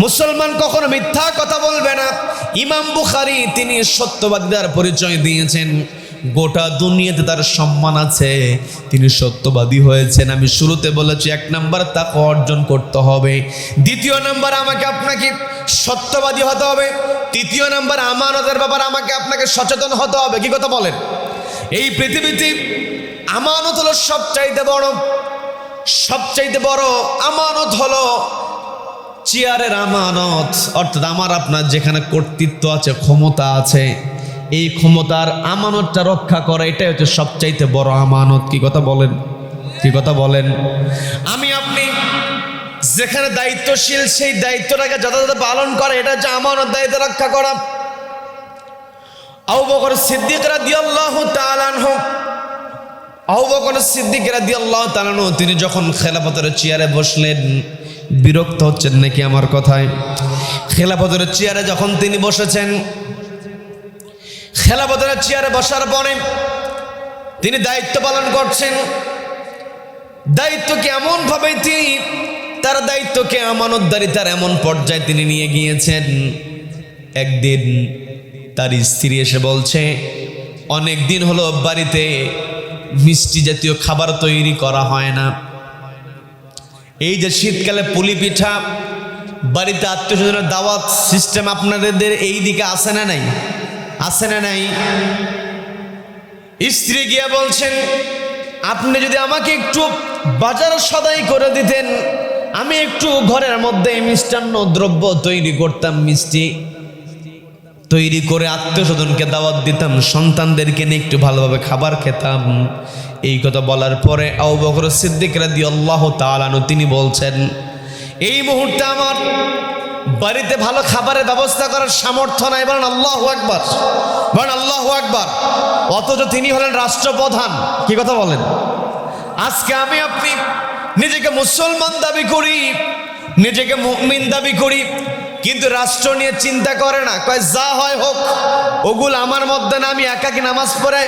মুসলমান কখনো মিথ্যা কথা বলবে না। ইমাম বুখারী তিনি সত্যবাদীদের পরিচয় দিয়েছেন, গোটা দুনিয়াতে তার সম্মান আছে, তিনি সত্যবাদী হয়েছেন। আমি শুরুতে বলেছি 1 নাম্বার তাকওয়া অর্জন করতে হবে, 2 নাম্বার আমাকে আপনাকে সত্যবাদী হতে হবে, 3 নাম্বার আমানতের ব্যাপারে আমাকে আপনাকে সচেতন হতে হবে। কি কথা বলেন? এই পৃথিবীতে আমানত হলো সবচাইতে বড় আমানত হলো চেয়ারের আমানত। অর্থাৎ আমার আপনার যেখানে কর্তৃত্ব আছে, ক্ষমতা আছে, এই ক্ষমতার আমানতটা রক্ষা করা, এটাই হচ্ছে সবচাইতে বড় আমানত। কি কথা বলেন? কি কথা বলেন? আমি আপনি যেখানে দায়িত্বশীল, সেই দায়িত্বটাকে যথাযথ পালন করা, এটা হচ্ছে আমানত, দায়িত্ব রক্ষা করা। আবু বকর সিদ্দিক রাদিয়াল্লাহু তাআলা আনহু, আবু বকর সিদ্দিক রাদিয়াল্লাহু তাআলা আনহু তিনি যখন খেলাফতের চেয়ারে বসলেন, বিরক্ত হচ্ছেন নাকি আমার কথায়? খেলাফতের চেয়ারে যখন তিনি বসেছেন, খেলাফতের চেয়ারে বসার পরে তিনি দায়িত্ব পালন করছেন। দায়িত্বকে এমন ভাবে তিনি তার দায়িত্বকে আমানতদারিতার এমন পর্যায়ে তিনি নিয়ে গিয়েছেন, একদিন তার স্ত্রী এসে বলছে, অনেক দিন হলো বাড়িতে মিষ্টি জাতীয় খাবার তৈরি করা হয় না। এই যে শীতকালে পুলি পিঠা, বাড়িতে আত্মীয় স্বজনের দাওয়াত সিস্টেম আপনাদের এই দিকে আসে না নাই? আসে না নাই? স্ত্রী গিয়ে বলছেন, আপনি যদি আমাকে একটু বাজার সদাই করে দিতেন, আমি একটু ঘরের মধ্যে মিষ্টান্ন দ্রব্য তৈরি করতাম, মিষ্টি তৈরি করে আত্মীয় স্বজনকে দাওয়াত দিতাম, সন্তানদেরকে নিয়ে একটু ভালোভাবে খাবার খেতাম। এই কথা বলার পরে আবু বকর সিদ্দিক রাদিয়াল্লাহু তাআলা আনহু তিনি বলছেন, এই মুহূর্তে আমার বাড়িতে ভালো খাবারের ব্যবস্থা করার সামর্থ্য নাই। বলেন আল্লাহু আকবার, বলেন আল্লাহু আকবার। অথচ তিনি হলেন রাষ্ট্রপ্রধান। কি কথা বলেন? আজকে আমি আপনি নিজেকে মুসলমান দাবি করি, নিজেকে মুমিন দাবি করি, কিন্তু রাষ্ট্র নিয়ে চিন্তা করে না, কয় যা হয় হোক, ওগুলো আমার মধ্যে না, আমি একাকী নামাজ পড়ে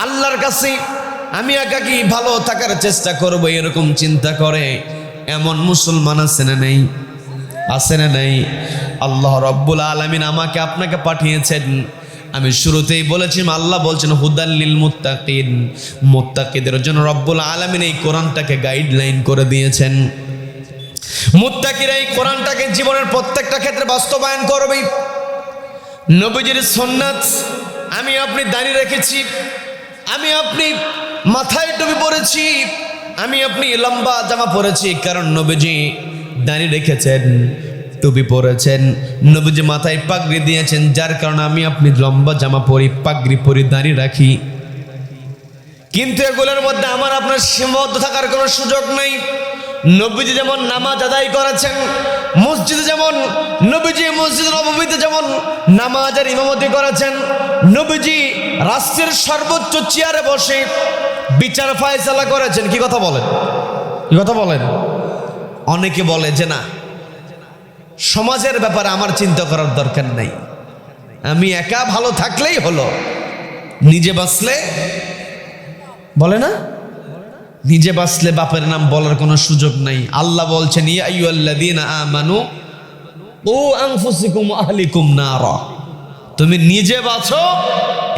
আল্লাহর কাছে আমি একাকী ভালো থাকার চেষ্টা করব, এরকম চিন্তা করে এমন মুসলমান আছে না নেই? আছে না নেই? আল্লাহ রাব্বুল আলামিন আমাকে আপনাকে পাঠিয়েছেন। আমি শুরুতেই বলেছি, আল্লাহ বলছেন হুদাল লিল মুত্তাকিন, মুত্তাকিদের জন্য রব্বুল আলামিন এই কোরআনটাকে গাইডলাইন করে দিয়েছেন। মুত্তাকিরা এই কোরআনটাকে জীবনের প্রত্যেকটা ক্ষেত্রে বাস্তবায়ন করবে। নবীজির সুন্নাত, আমি আপনি দাঁড়িয়ে রেখেছি, আমি আপনি মাথায় টুপি পরেছি, আমি আপনি লম্বা জামা পরেছি, কারণ নবীজি দাঁড়িয়ে রেখেছেন, টুপি পরেছেন, নবীজি মাথায় পাগড়ি দিয়েছেন, যার কারণে আমি আপনি লম্বা জামা পরি, পাগড়ি পরি, দাঁড়িয়ে রাখি। কিন্তু এগুলোর মধ্যে আমার আপনার সীমাবদ্ধ থাকার কোনো সুযোগ নেই। নবীজি যেমন নামাজ আদায় করেছেন মসজিদে, যেমন নবীজি মসজিদ নববীতে যেমন নামাজের ইমামতি করেছেন, নবীজি রাষ্ট্রের সর্বোচ্চ চেয়ারে বসে বিচার ফায়সালা করেছেন। কি কথা বলেন? কি কথা বলেন? অনেকে বলে যে না, সমাজের ব্যাপারে আমার চিন্তা করার দরকার নাই, আমি একা ভালো থাকলেই হলো, নিজে বাঁচলে, বলে না, নিজে বাঁচলে বাপের নাম বলার কোনো সুযোগ নাই। আল্লাহ বলছেন, ইয়া আইয়ুহাল্লাযীনা আমানু ও আনফুসাকুম আহলিকুম নারা, তুমি নিজে বাঁচো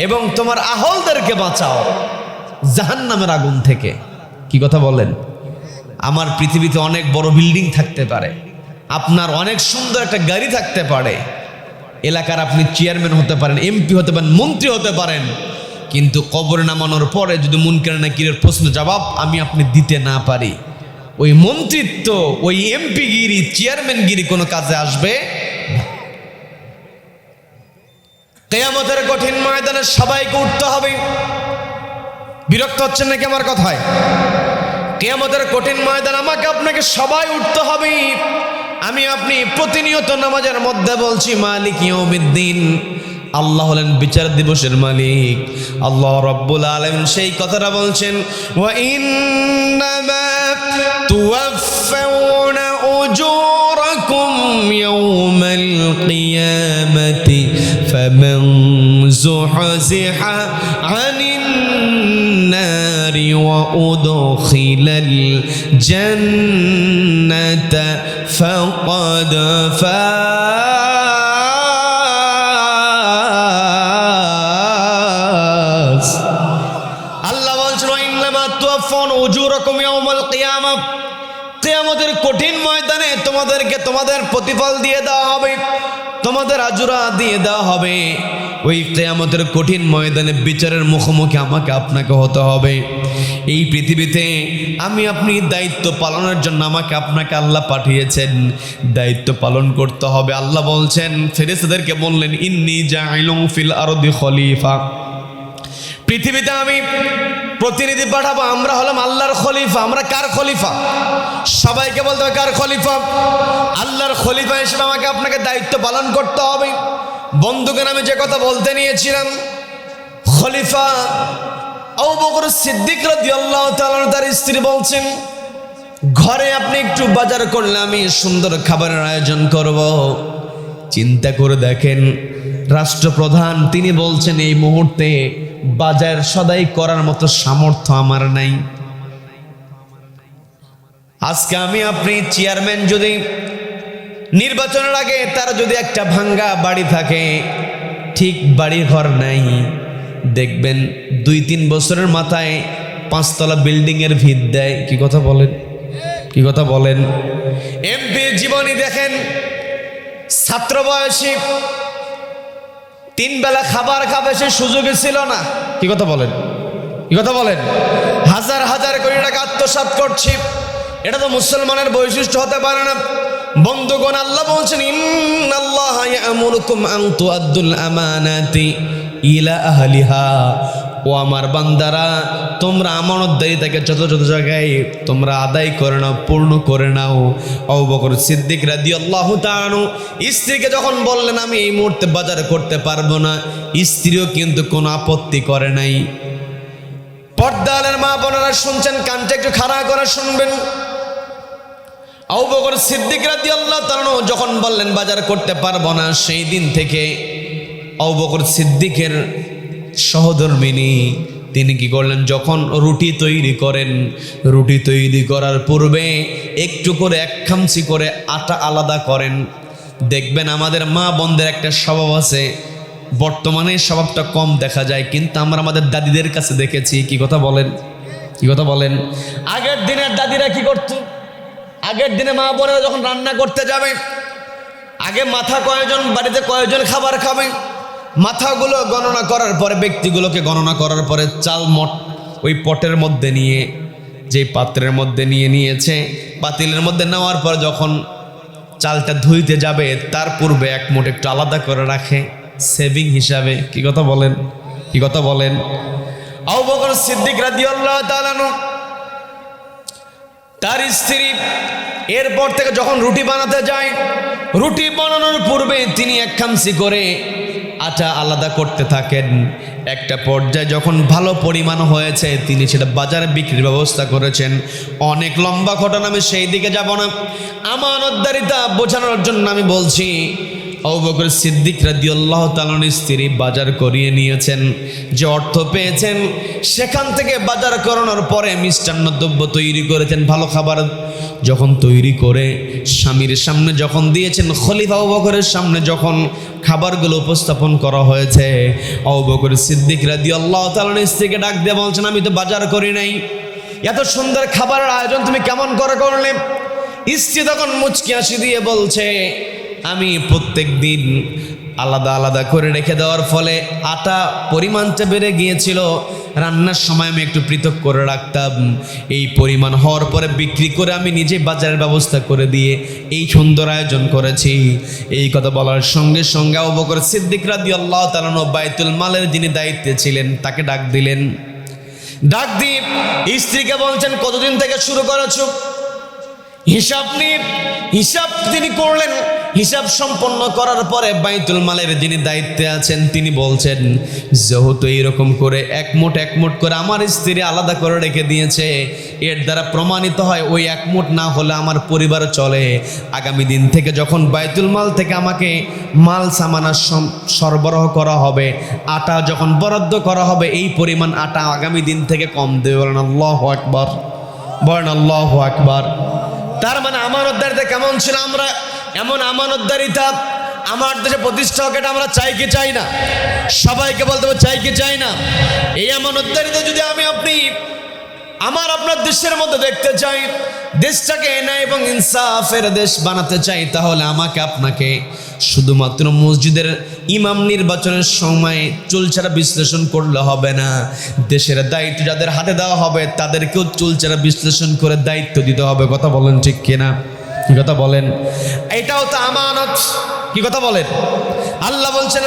এবং তোমার আহলদেরকে বাঁচাও জাহান্নামের আগুন থেকে। কি কথা বলেন? আমার পৃথিবীতে অনেক বড় বিল্ডিং থাকতে পারে, আপনার অনেক সুন্দর একটা গাড়ি থাকতে পারে, এলাকার আপনি চেয়ারম্যান হতে পারেন, এমপি হতে পারেন, মন্ত্রী হতে পারেন, কিন্তু কবরে নামানোর পরে যদি মুনকার নাকিরের প্রশ্ন জবাব আমি আপনি দিতে না পারি, ওই মন্ত্রিত্ব, ওই এমপি গিরি, চেয়ারম্যান গিরি কোনো কাজে আসবে না। কিয়ামতের কঠিন ময়দানে সবাইকে উঠতে হবে। বিরক্ত হচ্ছেন নাকি আমার কথায়? কিয়ামতের কঠিন ময়দান আমাকে আপনাকে সবাই উঠতে হবে। আমি আপনি প্রতিনিয়ত নামাজের মধ্যে বলছি মালিক ইয়াউমিদ্দিন, আল্লাহ হলেন বিচার দিবসের মালিক। আল্লাহ রাব্বুল আলামিন সেই কথাটা বলছেন, ওয়া ইন্নামা তুওয়াফাউনা উজুরাকুম ইয়াউমাল কিয়ামাতি ফামান যুহজিহা আনিন নারি ওয়া উদখিলাল জান্নাতা ফাকাদ কিয়ামতের কঠিন ময়দানে তোমাদেরকে তোমাদের প্রতিফল দিয়ে দেওয়া হবে, তোমাদের আজরা দিয়ে দেওয়া হবে। ওই কিয়ামতের কঠিন ময়দানে বিচারের মুখোমুখি আমাকে আপনাকে হতে হবে। এই পৃথিবীতে আমি আপনি দায়িত্ব পালনের জন্য আমাকে আপনাকে আল্লাহ পাঠিয়েছেন, দায়িত্ব পালন করতে হবে। আল্লাহ বলছেন, ফেরেশতাদেরকে বললেন, ইন্নী জাইলুন ফিল আরদি খলিফা, পৃথিবীতে আমি প্রতিনিধি পাঠাবো। আমরা হলাম আল্লাহর খলিফা। আমরা কার খলিফা? সবাইকে বলতে হবে কার খলিফা? আল্লাহর খলিফা হিসেবে আমাকে আপনাকে দায়িত্ব পালন করতে হবে। বন্ধুকে আমি যে কথা বলতে নিয়েছিলাম, খলিফা আবু বকর সিদ্দিক রাদিয়াল্লাহু তাআলা তার স্ত্রী বলছেন, ঘরে আপনি একটু বাজার করলে আমি সুন্দর খাবারের আয়োজন করব। চিন্তা করে দেখেন, রাষ্ট্রপ্রধান তিনি বলছেন এই মুহূর্তে বাজার সদাই করার মতো সামর্থ্য আমার নাই। আজকে আমি আপনি চেয়ারম্যান, যদি নির্বাচনের আগে তার যদি একটা ভাঙ্গা বাড়ি থাকে, ঠিক বাড়ি ঘর নাই, দেখবেন 2-3 বছরের মাথায় 5তলা বিল্ডিং এর ভিত দেয়। কি কথা বলেন? কি কথা বলেন? এমপি জীবনী দেখেন, ছাত্র বয়সী 3 বেলা খাবার খাবে সে সুযোগই ছিল না। কি কথা বলেন? কি কথা বলেন? হাজার হাজার কোটি টাকা আত্মসাৎ করছি, এটা তো মুসলমানের বৈশিষ্ট্য হতে পারে না। বন্ধুগণ, আল্লাহ বলছেন ইন্নাল্লাহা ইয়া'মুরুকুম আন তুআদ্দুল আমানাতি ইলা আহলিহা। ও আমার বান্দারা, তোমরা আমানতদারিতাকে যত যত জায়গায় তোমরা আদায় করে নাও, পূর্ণ করে নাও। আবু বকর সিদ্দিক রাদিয়াল্লাহু তাআলা আনহু স্ত্রীকে যখন বললেন আমি এই মুহূর্তে বাজার করতে পারবো না, স্ত্রীও কিন্তু কোনো আপত্তি করে নাই। পর্দালের মা বোনেরা শুনছেন, কানটা একটু খাড়া করে শুনবেন। আবু বকর সিদ্দিক রাদিয়াল্লাহু তাআলা আনহু যখন বললেন বাজার করতে পারবো না, সেই দিন থেকে আবু বকর সিদ্দিকের সহধর্মিনী তিনি কি করলেন, যখন রুটি তৈরি করেন, রুটি তৈরি করার পূর্বে একটু করে এক খামচি করে আটা আলাদা করেন। দেখবেন আমাদের মা বোনদের একটা স্বভাব আছে, বর্তমানে স্বভাবটা কম দেখা যায়, কিন্তু আমরা আমাদের দাদিদের কাছে দেখেছি। কি কথা বলেন? কি কথা বলেন? আগের দিনের দাদিরা কি করতো? আগের দিনে মা বোনেরা যখন রান্না করতে যাবে, আগে মাথা কয়জন, বাড়িতে কয়জন খাবার খাবে, মাথাগুলো গণনা করার পরে, ব্যক্তিগুলোকে গণনা করার পরে চাল মট ওই পটের মধ্যে নিয়ে, যে পাত্রের মধ্যে নিয়েছে, পাতিলের মধ্যে নেওয়ার পর যখন চালটা ধুইতে যাবে তার পূর্বে এক মুঠ একটু আলাদা করে রাখে সেভিং হিসাবে। কি কথা বলেন? কি কথা বলেন? আবু বকর সিদ্দিক রাদিয়াল্লাহু তাআলা আনহু তার স্ত্রী এরপর থেকে যখন রুটি বানাতে যায়, রুটি বানানোর পূর্বে তিনি এক খামচি করে আটা আলাদা করতে থাকেন। একটা পর্যায়ে যখন ভালো পরিমাণ হয়েছে, তিনি সেটা বাজারে বিক্রির ব্যবস্থা করেছেন। অনেক লম্বা ঘটনা, আমি সেই দিকে যাব না। আমানতদারিতা বোঝানোর জন্য আমি বলছি, আবু বকর সিদ্দিক রাদিয়াল্লাহু তাআলা স্ত্রী বাজার করিয়ে নিয়েছেন, যে অর্থ পেয়েছেন সেখান থেকে বাজার করানোর পরে মিষ্টান্ন দ্রব্য তৈরি করেছেন, ভালো খাবার যখন তৈরি করে স্বামীর সামনে যখন দিয়েছেন, খলিফা আবু বকরের সামনে যখন খাবারগুলো উপস্থাপন করা হয়েছে, আবু বকর সিদ্দিক রাদিয়াল্লাহু তাআলা স্ত্রীকে ডাক দিয়ে বলছেন, আমি তো বাজার করি নাই, এত সুন্দর খাবারের আয়োজন তুমি কেমন করে করলে? স্ত্রী তখন মুচকি হাসি দিয়ে বলছে, আমি প্রত্যেক দিন আলাদা আলাদা করে রেখে দেওয়ার ফলে আটা পরিমাণটা বেড়ে গিয়েছিল, রান্নার সময় আমি একটু পৃথক করে রাখতাম, এই পরিমাণ হওয়ার পরে বিক্রি করে আমি নিজে বাজারের ব্যবস্থা করে দিয়ে এই সুন্দর আয়োজন করেছি। এই কথা বলার সঙ্গে সঙ্গে আবু বকর সিদ্দিক রাদিয়াল্লাহু তাআলা বাইতুল মালের যিনি দায়িত্বে ছিলেন তাকে ডাক দিলেন। ডাক দিয়ে স্ত্রীকে বলছেন, কতদিন থেকে শুরু করেছো? হিসাব তিনি করলেন। হিসাব সম্পন্ন করার পরে বাইতুল মালের যিনি দায়িত্বে আছেন তিনি বলছেন, যেহেতু এইরকম করে এক মুঠ করে আমার স্ত্রী আলাদা করে রেখে দিয়েছে, এর দ্বারা প্রমাণিত হয় ওই এক মুঠ না হলে আমার পরিবার চলে। আগামী দিন থেকে যখন বাইতুল মাল থেকে আমাকে মাল সামানা সরবরাহ করা হবে, আটা যখন বরাদ্দ করা হবে, এই পরিমাণ আটা আগামী দিন থেকে কম দেবে। বলেন আল্লাহু আকবার, বলেন আল্লাহু আকবার। তার মানে আমানতদারিতা কেমন ছিল? আমরা এমন আমানতদারিতা আমার দেশে প্রতিষ্ঠা হোক, এটা আমরা চাই কি চাই না? সবাইকে বলতে হবে চাই কি চাই না? এই আমানতদারিতা যদি আমি আপনি আপনার দেশের মধ্যে দেখতে চাই, দেশটাকে ন্যায় এবং ইনসাফের দেশ বানাতে চাই, তাহলে আমাকে আপনাকে শুধুমাত্র মসজিদের ইমাম নির্বাচনের সময় চুলচারা বিশ্লেষণ করলে হবে না। দেশের দায়িত্ব যাদের হাতে দেওয়া হবে তাদেরকেও চুলচারা বিশ্লেষণ করে দায়িত্ব দিতে হবে। কথা বলেন ঠিক কিনা? কি কথা বলেন? এটাও তো আমানত। কি কথা বলেন? আল্লাহ বলছেন,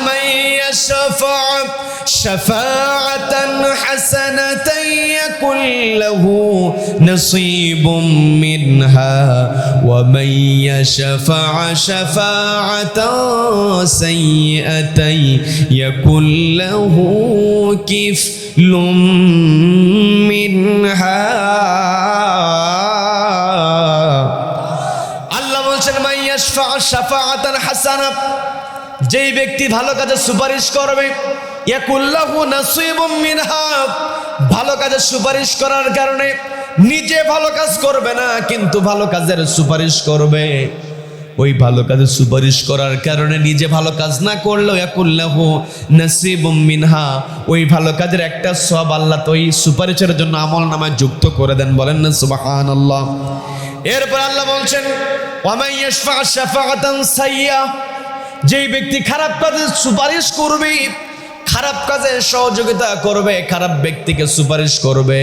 শাফাআতান হাসানাতান ইয়াকুল লাহু নসীবুম মিনহা ওয়া মান ইয়াশফা' শাফাআতান সাইয়্যাতান ইয়াকুল লাহু কিফলুম মিনহা। আল্লাহ বলছেন, মান ইয়াশফা' শাফাআতান হাসানা, যেই ব্যক্তি ভালো কাজে সুপারিশ করবে, ইয়াকুল্লাহু নাসিবুম মিনহা, ভালো কাজে সুপারিশ করার কারণে নিজে ভালো কাজ করবে না, কিন্তু ভালো কাজের সুপারিশ করবে। ওই ভালো কাজে সুপারিশ করার কারণে নিজে ভালো কাজ না করলেও ইয়াকুল্লাহু নাসিবুম মিনহা, ওই ভালো কাজের একটা সওয়াব আল্লাহ তো ওই সুপারিশের জন্য আমলনামায় যুক্ত করে দেন। বলেন না সুবহানাল্লাহ। এরপর আল্লাহ বলছেন, ওয়া মান ইয়াশফা' শাফাআতান সাইয়্যা, যেই ব্যক্তি খারাপ কাজে সুপারিশ করবে, খারাপ কাজে সহযোগিতা করবে, খারাপ ব্যক্তিকে সুপারিশ করবে।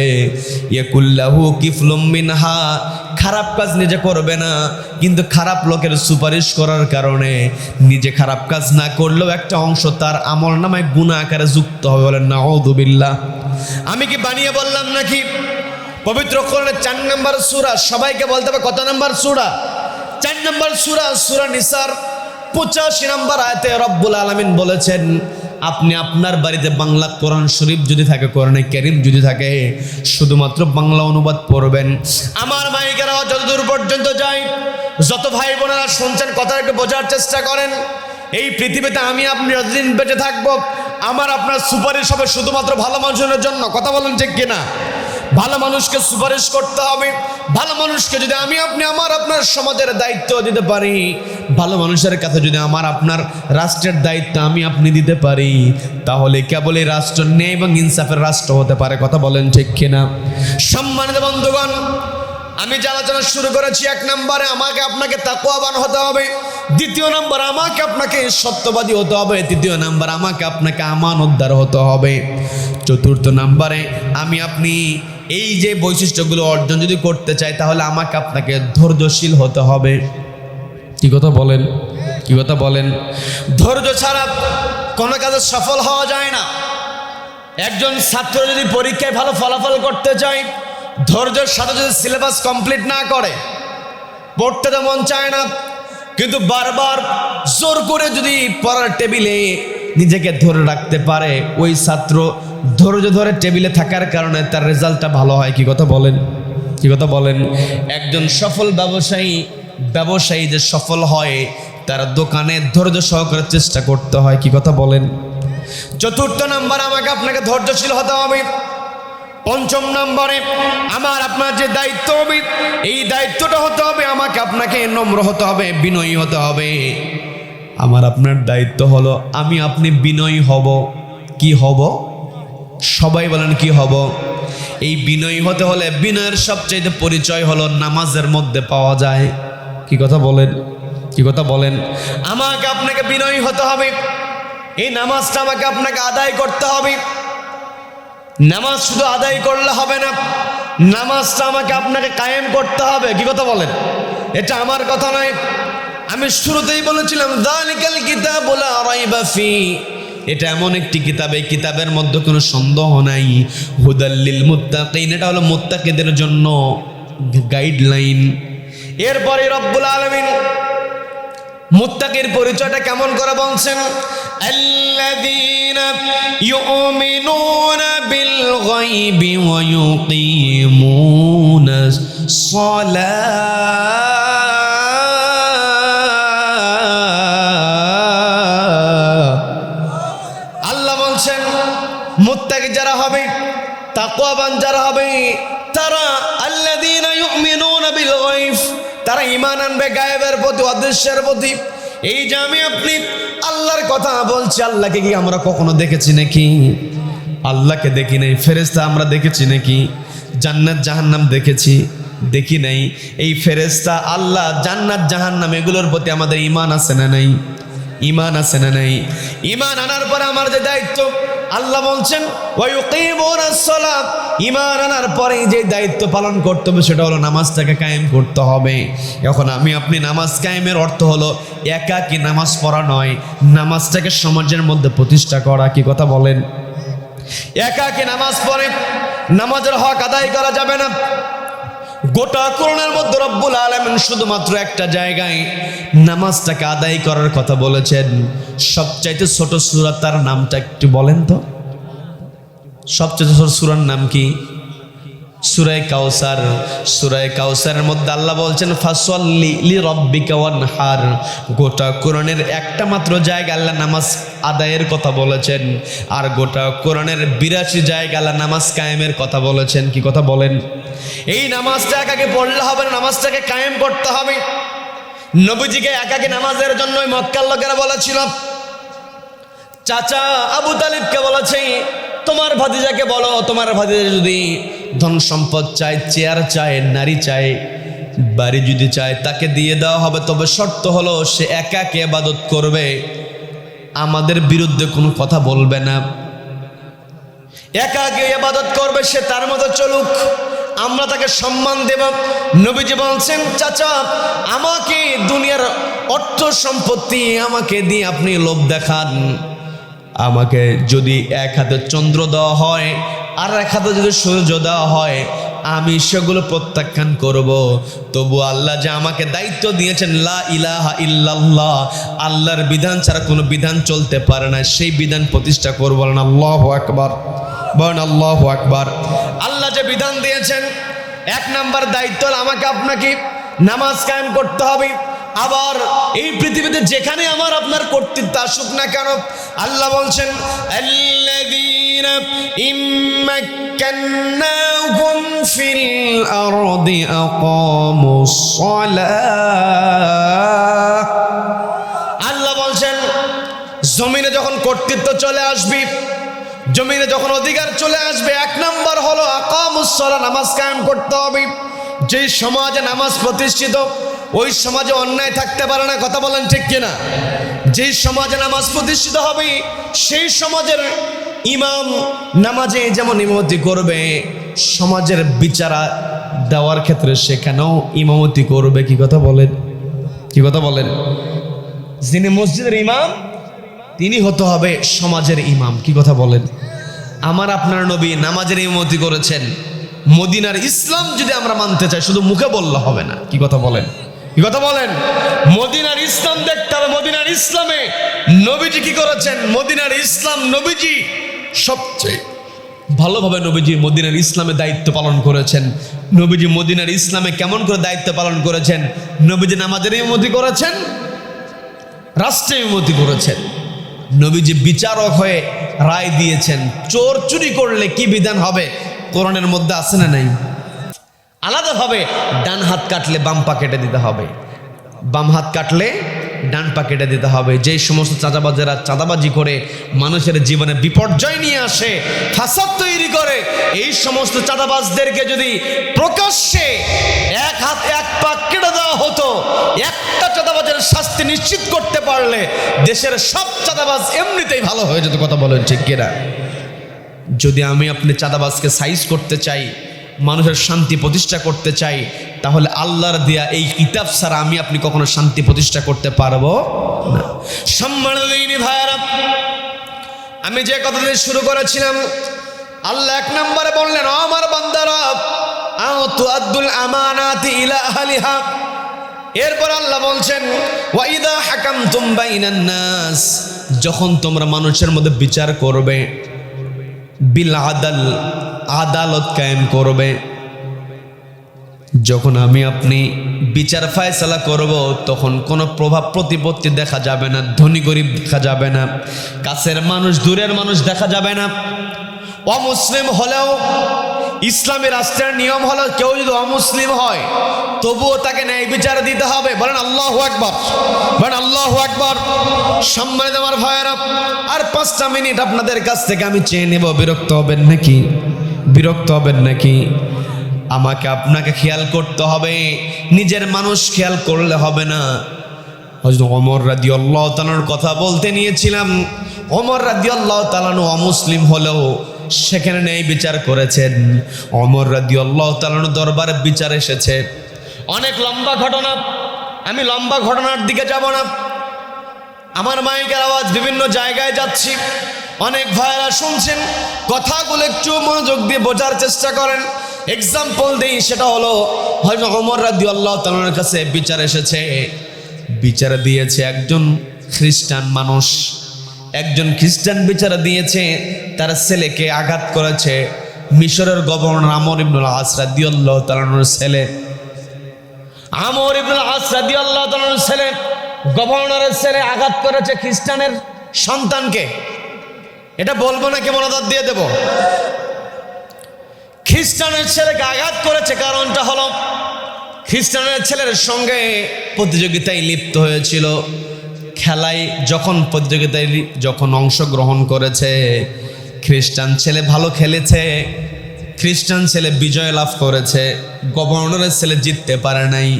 ইয়াকুল্লাহু কিফলুম মিনহা, খারাপ কাজ নিজে করবে না, কিন্তু খারাপ লোকের সুপারিশ করার কারণে নিজে খারাপ কাজ না করলেও একটা অংশ তার আমলনামায় গুনাহ আকারে যুক্ত হবে। বলেন নাউযুবিল্লাহ। আমি কি বানিয়ে বললাম নাকি? পবিত্র কোরআনের 4 নম্বর সূরা, সবাইকে বলতে হবে কত নম্বর সূরা? 4 নম্বর সূরা, সূরা নিসার 85 নম্বর আয়াতে রব্বুল আলামিন বলেছেন, আপনি আপনার বাড়িতে বাংলা কোরআন শরীফ যদি থাকে, কোরআনে কারীম যদি থাকে, শুধুমাত্র বাংলা অনুবাদ পড়বেন। আমার মাইকেরা যতদূর পর্যন্ত যায়, যত ভাই বোনেরা শুনছেন কথা একটু বোঝার চেষ্টা করেন। এই পৃথিবীতে আমি আপনি যতদিন বেঁচে থাকবো, আমার আপনার সুপারিশ হবে শুধুমাত্র ভালো মানুষের জন্য। কথা বলেন ঠিক কিনা? ভালো মানুষকে সুপারিশ করতে হবে। ভালো মানুষকে যদি আমি আপনি আমার আপনার সমাজের দায়িত্ব দিতে পারি, ভালো মানুষের কাছে যদি আমার আপনার রাষ্ট্রের দায়িত্ব আমি আপনি দিতে পারি, তাহলে কেবল এই রাষ্ট্র ন্যায় এবং ইনসাফের রাষ্ট্র হতে পারে। কথা বলেন ঠিক কিনা? সম্মানিত বন্ধুগণ, আমি যে আলোচনা শুরু করেছি, 1 নম্বরে আমাকে আপনাকে তাকওয়াবান হতে হবে, 2 নম্বর আমাকে আপনাকে সত্যবাদী হতে হবে, 3 নম্বর আমাকে আপনাকে আমানতদার হতে হবে, 4 নম্বরে আমি আপনি এই যে বৈশিষ্ট্যগুলো অর্জন যদি করতে চাই, তাহলে আমাকে আপনাকে ধৈর্যশীল হতে হবে। কি কথা বলেন? কি কথা বলেন? ধৈর্য ছাড়া কোনো কাজে সফল হওয়া যায় না। একজন ছাত্র যদি পরীক্ষায় ভালো ফলাফল করতে চায়, ধৈর্যের সাথে যদি সিলেবাস কমপ্লিট না করে, পড়তে তো মন চায় না, কিন্তু বারবার জোর করে যদি পড়ার টেবিলে নিজেকে ধরে রাখতে পারে, ওই ছাত্র ধৈর্য ধরে টেবিলে থাকার কারণে তার রেজাল্টটা ভালো হয়। কি কথা বলেন? কি কথা বলেন? একজন সফল ব্যবসায়ী যে সফল হয়, তার দোকানে ধৈর্য সহকারে চেষ্টা করতে হয়। কি কথা বলেন? 4 নম্বর আমাকে আপনাকে ধৈর্যশীল হতে হবে। 5 নম্বরে আমার আপনার যে দায়িত্ব হবে, এই দায়িত্বটা হতে হবে আমাকে আপনাকে নম্র হতে হবে, বিনয়ী হতে হবে। আমার আপনার দায়িত্ব হলো আমি আপনি বিনয়ী হব। কি হব? সবাই বলেন কি হব? এই বিনয়ী হতে হলে বিনয়ের সবচেয়ে পরিচয় হলো নামাজের মধ্যে পাওয়া যায়। কি কথা বলেন? কি কথা বলেন? আমাকে আপনাকে বিনয়ী হতে হবে। এই নামাজটা আমাকে আপনাকে আদায় করতে হবে। নামাজ শুধু আদায় করলে হবে না, নামাজটা আমাকে আপনাকে কায়েম করতে হবে। কি কথা বলেন? এটা আমার কথা নয়, আমি শুরুতেই বলেছিলাম যালিকাল কিতাবু লা রাইবা ফি, এটা এমন একটি কিতাব, এই কিতাবের মধ্যে কোনো সন্দেহ নাই। হুদাল লিল মুত্তাকিন, এটা হলো মুত্তাকিদের জন্য গাইডলাইন। এরপরে রব্বুল আলামিন মুত্তাকির পরিচয়টা কেমন করে বলছেন? আল্লাযীনা ইউমিনুনা বিল গায়বি ওয়া ইউকিমুনাস সালাহ। আল্লাহ বলছেন মুত্তাকি যারা হবে, তাকওয়াবান যারা হবে, তারা আল্লাযীনা ইউমিনুনা বিল গায়ব, তারা ঈমান আনবে গায়েবের প্রতি, অদৃশ্যের প্রতি। এই যে আমি আপনি আল্লাহর কথা বলছি, আল্লাহকে কি আমরা কখনো দেখেছি নাকি? আল্লাহকে দেখি নাই। ফেরেশতা আমরা দেখেছি নাকি? জান্নাত জাহান্নাম দেখেছি? দেখি নাই। এই ফেরেশতা, আল্লাহ, জান্নাত জাহান্নাম এগুলোর প্রতি আমাদের ঈমান আছে না নাই? ঈমান আছে না নাই? ঈমান আনার পরে আমার যে দায়িত্ব, আল্লাহ বলছেন ওয়া ইউকিমুনাস সালাত, ঈমান আনার পরে যে দায়িত্ব পালন করতে হবে সেটা হলো নামাজটাকে কায়েম করতে হবে। এখন আমি আপনি নামাজ কায়েমের অর্থ হলো একাকী নামাজ পড়া নয়, নামাজটাকে সমাজের মধ্যে প্রতিষ্ঠা করা। কি কথা বলেন? একাকী নামাজ পড়ে নামাজের হক আদায় করা যাবে না। গোটা কোরআনের মধ্যে রব্বুল আলামিন শুধুমাত্র একটা জায়গায় নামাজটাকে আদায় করার কথা বলেছেন। সবচাইতে ছোট সূরা, তার নামটা একটু বলেন তো? সবচেয়ে ছোট সূরার নাম কি? সূরা কাউসার। সূরা কাউসারের মধ্যে আল্লাহ বলছেন ফাসল্লি লিরাব্বিকা ওয়ানহার। গোটা কোরআনের একটা মাত্র জায়গা আল্লাহ নামাজ আদায়ের কথা বলেছেন, আর গোটা কোরআনের 82 জায়গা আল্লাহ নামাজ কায়েমের কথা বলেছেন। কি কথা বলেন? এই নামাজটা একাকে পড়লে হবে না, নামাজটাকে কায়েম করতে হবে। নবীজিকে একাকে নামাজের জন্য মক্কার লোকেরা বলেছিল, চাচা আবু তালিবকে বলেছে তোমার ভাতিজাকে বলো, তোমার ভাতিজা যদি ধন সম্পদ চায়, চেয়ার চায়, নারী চায়, বাড়ি যদি চায়, তাকে দিয়ে দেওয়া হবে, তবে শর্ত হলো সে একাকে ইবাদত করবে। আমাদের বিরুদ্ধে কোনো কথা বলবে না, একা একা ইবাদত করবে, সে তার মতো চলুক, আমরা তাকে সম্মান দেব। নবীজি বলছেন, চাচা আমাকে দুনিয়ার অর্থ সম্পত্তি আমাকে দিয়ে আপনি লোভ দেখান, আমাকে যদি এক হাতে চন্দ্র দেওয়া হয় আর এক হাতে যদি সূর্য দেওয়া হয় আমি সেগুলো প্রত্যাখ্যান করব, তবু আল্লাহ যে আমাকে দায়িত্ব দিয়েছেন লা ইলাহা ইল্লাল্লাহ, আল্লাহর বিধান ছাড়া কোনো বিধান চলতে পারে না, সেই বিধান প্রতিষ্ঠা করব। বলেন আল্লাহু আকবার, বলেন আল্লাহু আকবার। আল্লাহ যে বিধান দিয়েছেন, এক নাম্বার দায়িত্ব আমাকে আপনাকে নামাজ কায়েম করতে হবে। আবার এই পৃথিবীতে যেখানে আমার আপনার কর্তৃত্ব আসুক না কেন, আল্লাহ বলছেন আল্লাযীনা ইম্মাক্কান্নাহুম ফিল আরদি আকামুস সালাহ। আল্লাহ বলছেন জমিনে যখন কর্তৃত্ব চলে আসবে, জমিনে যখন অধিকার চলে আসবে, এক নাম্বার হলো আকামুস সালাহ, নামাজ কায়েম করতে হবে। যে সমাজে নামাজ প্রতিষ্ঠিত ওই সমাজে অন্যায় থাকতে পারে না, কথা বলেন ঠিক কিনা? যেই সমাজে নামাজ প্রতিষ্ঠিত হবে সেই সমাজের ইমাম নামাজে যেমন ইমামতি করবে, সমাজের বিচারা দেওয়ার ক্ষেত্রে সেখানেও ইমামতি করবে। কি কথা বলেন, কি কথা বলেন? যিনি মসজিদের ইমাম তিনি হতে হবে সমাজের ইমাম। কি কথা বলেন? আমার আপনার নবী নামাজের ইমামতি করেছেন। মদিনার ইসলাম যদি আমরা মানতে চাই শুধু মুখে বললে হবে না। কি কথা বলেন, কি কথা বলেন? মদিনার ইসলাম দেখতে হবে। মদিনার ইসলামে নবীজি কি করেছেন? মদিনার ইসলাম নবীজি সবচেয়ে ভালোভাবে নবীজি মদিনার ইসলামে দায়িত্ব পালন করেছেন। নবীজি মদিনার ইসলামে কেমন করে দায়িত্ব পালন করেছেন? নবীজি নামাজের ইমামতি করেছেন, রাষ্ট্রে ইমামতি করেছেন। নবীজি বিচারক হয়ে রায় দিয়েছেন চোর চুরি করলে কি বিধান হবে, কোরআনের মধ্যে আছে না নাই? আলাদাভাবে ডান হাত কাটলে বাম পা কেটে দিতে হবে, বাম হাত কাটলে ডান পা কেটে দিতে হবে। যেই সমস্ত চাঁদাবাজেরা চাঁদাবাজি করে মানুষের জীবনে বিপর্যয় নিয়ে আসে, ফাসাদ তৈরি করে, এই সমস্ত চাঁদাবাজদেরকে যদি প্রকাশ্যে এক হাত এক পা কেটে দেওয়া হতো, একটা চাঁদাবাজের শাস্তি নিশ্চিত করতে পারলে দেশের সব চাঁদাবাজ এমনিতেই ভালো হয়ে যেত। কথা বলেন ঠিক কিনা? যদি আমি আপনি চাঁদাবাজকে সাইজ করতে চাই, মানুষের শান্তি প্রতিষ্ঠা করতে চাই, তাহলে আল্লাহর দেয়া এই কিতাব ছাড়া আমি আপনি কখনো শান্তি প্রতিষ্ঠা করতে পারবো না। সম্মানিত ভাইয়েরা, আমি যে কথা দিয়ে শুরু করেছিলাম, আল্লাহ এক নম্বরে বললেন ও আমার বান্দারা আতুআদ্দুল আমানাতি ইলা আহলিহা। এরপর আল্লাহ বলছেন ওয়া ইযা হাকামতুম বাইনান নাস, যখন তোমরা মানুষের মধ্যে বিচার করবে, বিল আদাল, আদালত কায়েম করবে। যখন আমি আপনি বিচার ফায়সালা করব তখন কোনো প্রভাব প্রতিপত্তি দেখা যাবে না, ধনী গরিব দেখা যাবে না, কাছের মানুষ দূরের মানুষ দেখা যাবে না। অমুসলিম হলেও ইসলামী রাষ্ট্রের নিয়ম হলো কেউ যদি অমুসলিম হয় তবুও তাকে ন্যায় বিচার দিতে হবে। বলেন আল্লাহু আকবার, বলেন আল্লাহু আকবার। সম্মানিত আমার ভাইয়েরা, আর 5টা মিনিট আপনাদের কাছ থেকে আমি চেয়ে নেব। বিরক্ত হবেন নাকি? বিরক্ত হবেন নাকি? আমাকে আপনাকে খেয়াল করতে হবে, নিজের মানুষ খেয়াল করলে হবে না। হযরত ওমর রাদিয়াল্লাহু তাআলার কথা বলতে নিয়েছিলাম। ওমর রাদিয়াল্লাহু তাআলা অমুসলিম হলেও সেখানে ন্যায় বিচার করেছেন। ওমর রাদিয়াল্লাহু তাআলার দরবারে বিচার এসেছে। অনেক লম্বা ঘটনা, আমি লম্বা ঘটনার দিকে যাব না। আমার মাইকের আওয়াজ বিভিন্ন জায়গায় যাচ্ছি, অনেক ভাইরা শুনছেন, কথাগুলো একটু মনোযোগ দিয়ে বোঝার চেষ্টা করেন। এক্সাম্পল দেই, সেটা হলো হযরত ওমর রাদিয়াল্লাহু তাআলার কাছে বিচার এসেছে। বিচার দিয়েছে একজন খ্রিস্টান মানুষ, একজন খ্রিস্টান বিচার দিয়েছে, তার ছেলেকে আঘাত করেছে। মিশরের গভর্নর আমর ইবনুল আস রাদিয়াল্লাহু তাআলার ছেলে, আমর ইবনুল আস রাদিয়াল্লাহু তাআলার ছেলে, গভর্নরের ছেলে আঘাত করেছে খ্রিস্টানের সন্তানকে। এটা বলবো নাকি মনোদার দিয়ে দেব? খ্রিস্টানের ছেলেকে আঘাত করেছে, কারণটা হলো খ্রিস্টানের ছেলের সঙ্গে প্রতিযোগিতায় লিপ্ত হয়েছিল। খেলায় যখন প্রতিযোগিতায় যখন অংশগ্রহণ করেছে, খ্রিস্টান ছেলে ভালো খেলেছে, খ্রিস্টান ছেলে বিজয় লাভ করেছে, গভর্নরের ছেলে জিততে পারে নাই।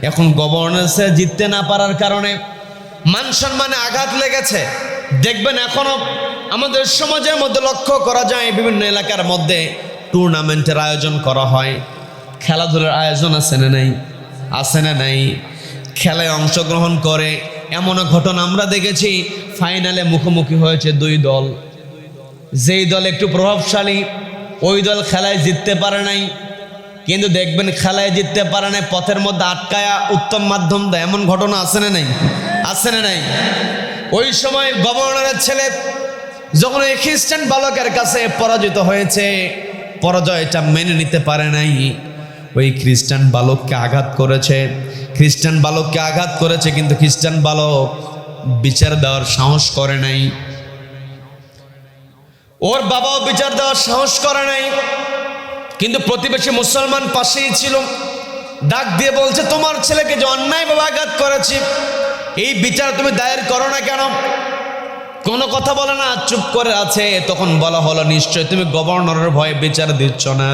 এখন গভর্নরের ছেলে জিততে না পারার কারণে মান সম্মানে আঘাত লেগেছে। দেখবেন এখনো আমাদের সমাজের মধ্যে লক্ষ্য করা যায় বিভিন্ন এলাকার মধ্যে টুর্নামেন্টের আয়োজন করা হয়, খেলাধুলার আয়োজন আছে না নাই? আছে না নাই? খেলায় অংশগ্রহণ করে এমনও ঘটনা আমরা দেখেছি, ফাইনালে মুখোমুখি হয়েছে দুই দল। যেই দল একটু প্রভাবশালী ওই দল খেলায় জিততে পারে নাই, কিন্তু দেখবেন খেলায় জিততে পারে নাই, পথের মধ্যে আটকায়া উত্তম মাধ্যম দেয়। এমন ঘটনা আছে না নাই? আছে না নাই? ওই সময় গভর্নরের ছেলে যখন এই খ্রিস্টান বালকের কাছে পরাজিত হয়েছে, পরাজয়টা মেনে নিতে পারে নাই, ওই খ্রিস্টান বালককে আঘাত করেছে। খ্রিস্টান বালককে আঘাত করেছে, কিন্তু খ্রিস্টান বালক বিচার দেওয়ার সাহস করে নাই। ওর বাবাও বিচার দেওয়ার সাহস করে নাই, কিন্তু প্রতিবেশী মুসলমান পাশেই ছিল। ডাক দিয়ে বলছে, তোমার ছেলেকে যে অন্যায়ভাবে আঘাত করেছি, এই বিচার তুমি দায়ের করো না কেন? কোনো কথা বলে না, চুপ করে আছে। তখন বলা হলো, নিশ্চয় তুমি গভর্নরের ভয়ে বিচার দিচ্ছ না।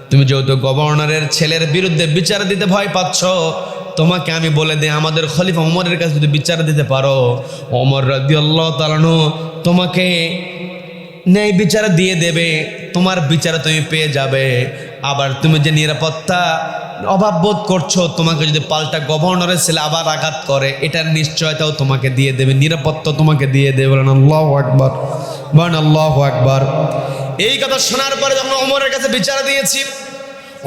তুমি যেহেতু গভর্নরের ছেলের বিরুদ্ধে বিচার দিতে ভয় পাচ্ছ, তোমাকে আমি বলে দিই, আমাদের খলিফা ওমরের কাছে যদি বিচার দিতে পারো, ওমর রাদিয়াল্লাহু তাআলা আনহু তোমাকে ন্যায় বিচার দিয়ে দেবে, তোমার বিচারে তুমি পেয়ে যাবে। আবার তুমি যে নিরাপত্তা অভাব বোধ করছো, তোমাকে যদি পাল্টা গভর্নরের ছেলে আবার আঘাত করে, এটার নিশ্চয়তাও তোমাকে দিয়ে দেবে, নিরাপত্তা তোমাকে দিয়ে দেবে। বলেন আল্লাহু আকবার, বলেন আল্লাহু আকবার। এই কথা শোনার পরে যখন ওমরের কাছে বিচার দিয়েছি,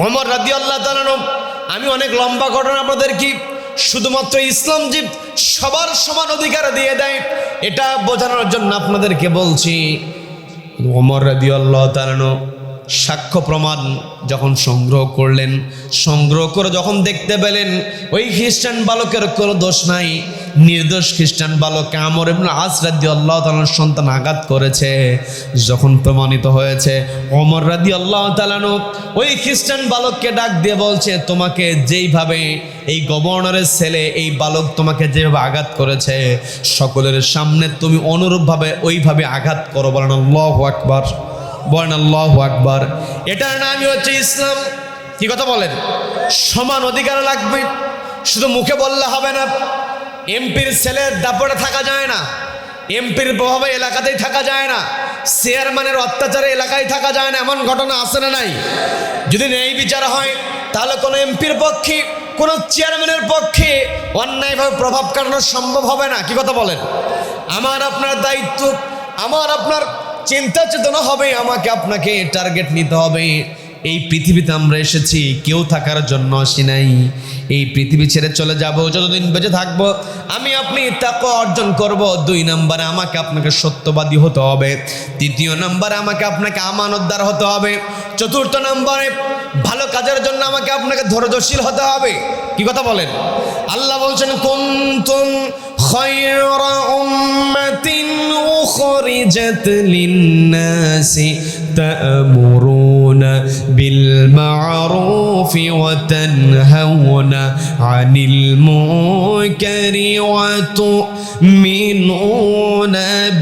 ওমর রাদিয়াল্লাহু তাআলা আনহু, আমি অনেক লম্বা ঘটনা আপনাদের কি শুধুমাত্র ইসলাম যে সবার সমান অধিকার দিয়ে দেয় এটা বোঝানোর জন্য আপনাদেরকে বলছি। ওমর রাদিয়াল্লাহু তাআলা আনহু সাক্ষ্য প্রমাণ যখন সংগ্রহ করলেন, সংগ্রহ করে যখন দেখতে পেলেন ওই খ্রিস্টান বালকের কোনো দোষ নাই, নির্দোষ খ্রিস্টান বালককে আমর ইবনে আস রাদিয়াল্লাহু তাআলা সন্তান আঘাত করেছে, যখন প্রমাণিত হয়েছে, ওমর রাদিয়াল্লাহু তাআলা ওই খ্রিস্টান বালককে ডাক দিয়ে বলছে, তোমাকে যেইভাবে এই গভর্নরের ছেলে এই বালক তোমাকে যেভাবে আঘাত করেছে, সকলের সামনে তুমি অনুরূপভাবে ওইভাবে আঘাত করো। বলেন আল্লাহু আকবার, বলেন আল্লাহু আকবার। এটার নামই হচ্ছে ইসলাম। কি কথা বলেন? সমান অধিকার লাগবে, শুধু মুখে বললে হবে না। এমপির ছেলের দাপটে থাকা যায় না, এমপির প্রভাবে এলাকাতেই থাকা যায় না, চেয়ারম্যানের অত্যাচারে এলাকায় থাকা যায় না। এমন ঘটনা আছে না নাই? যদি ন্যায় বিচার হয়, তাহলে কোনো এমপির পক্ষে, কোনো চেয়ারম্যানের পক্ষে অন্যায়ভাবে প্রভাব কাটানো সম্ভব হবে না। কি কথা বলেন? আমার আপনার দায়িত্ব, আমার আপনার চিন্তা চেতনা হবে, আমাকে আপনাকে টার্গেট নিতে হবে। এই পৃথিবীতে আমরা এসেছি কেউ থাকার জন্য আসি নাই। এই পৃথিবী ছেড়ে চলে যাব, যতদিন বেঁচে থাকবো আমি আপনি তাকওয়া অর্জন করব। 2 নম্বরে আমাকে আপনাকে সত্যবাদী হতে হবে। 3 নম্বরে আমাকে আপনাকে আমানতদার হতে হবে। 4 নম্বরে ভালো কাজের জন্য আমাকে আপনাকে ধৈর্যশীল হতে হবে। কি কথা বলেন? আল্লাহ বলছেন, কুনতুম খায়রা উম্মাতিন উখরিজাত লিন-নাসি তা'মুরুনা বিল মা'রুফি ওয়া তানহাউনা আনিল মুনকারি ওয়া তু'মিনুনা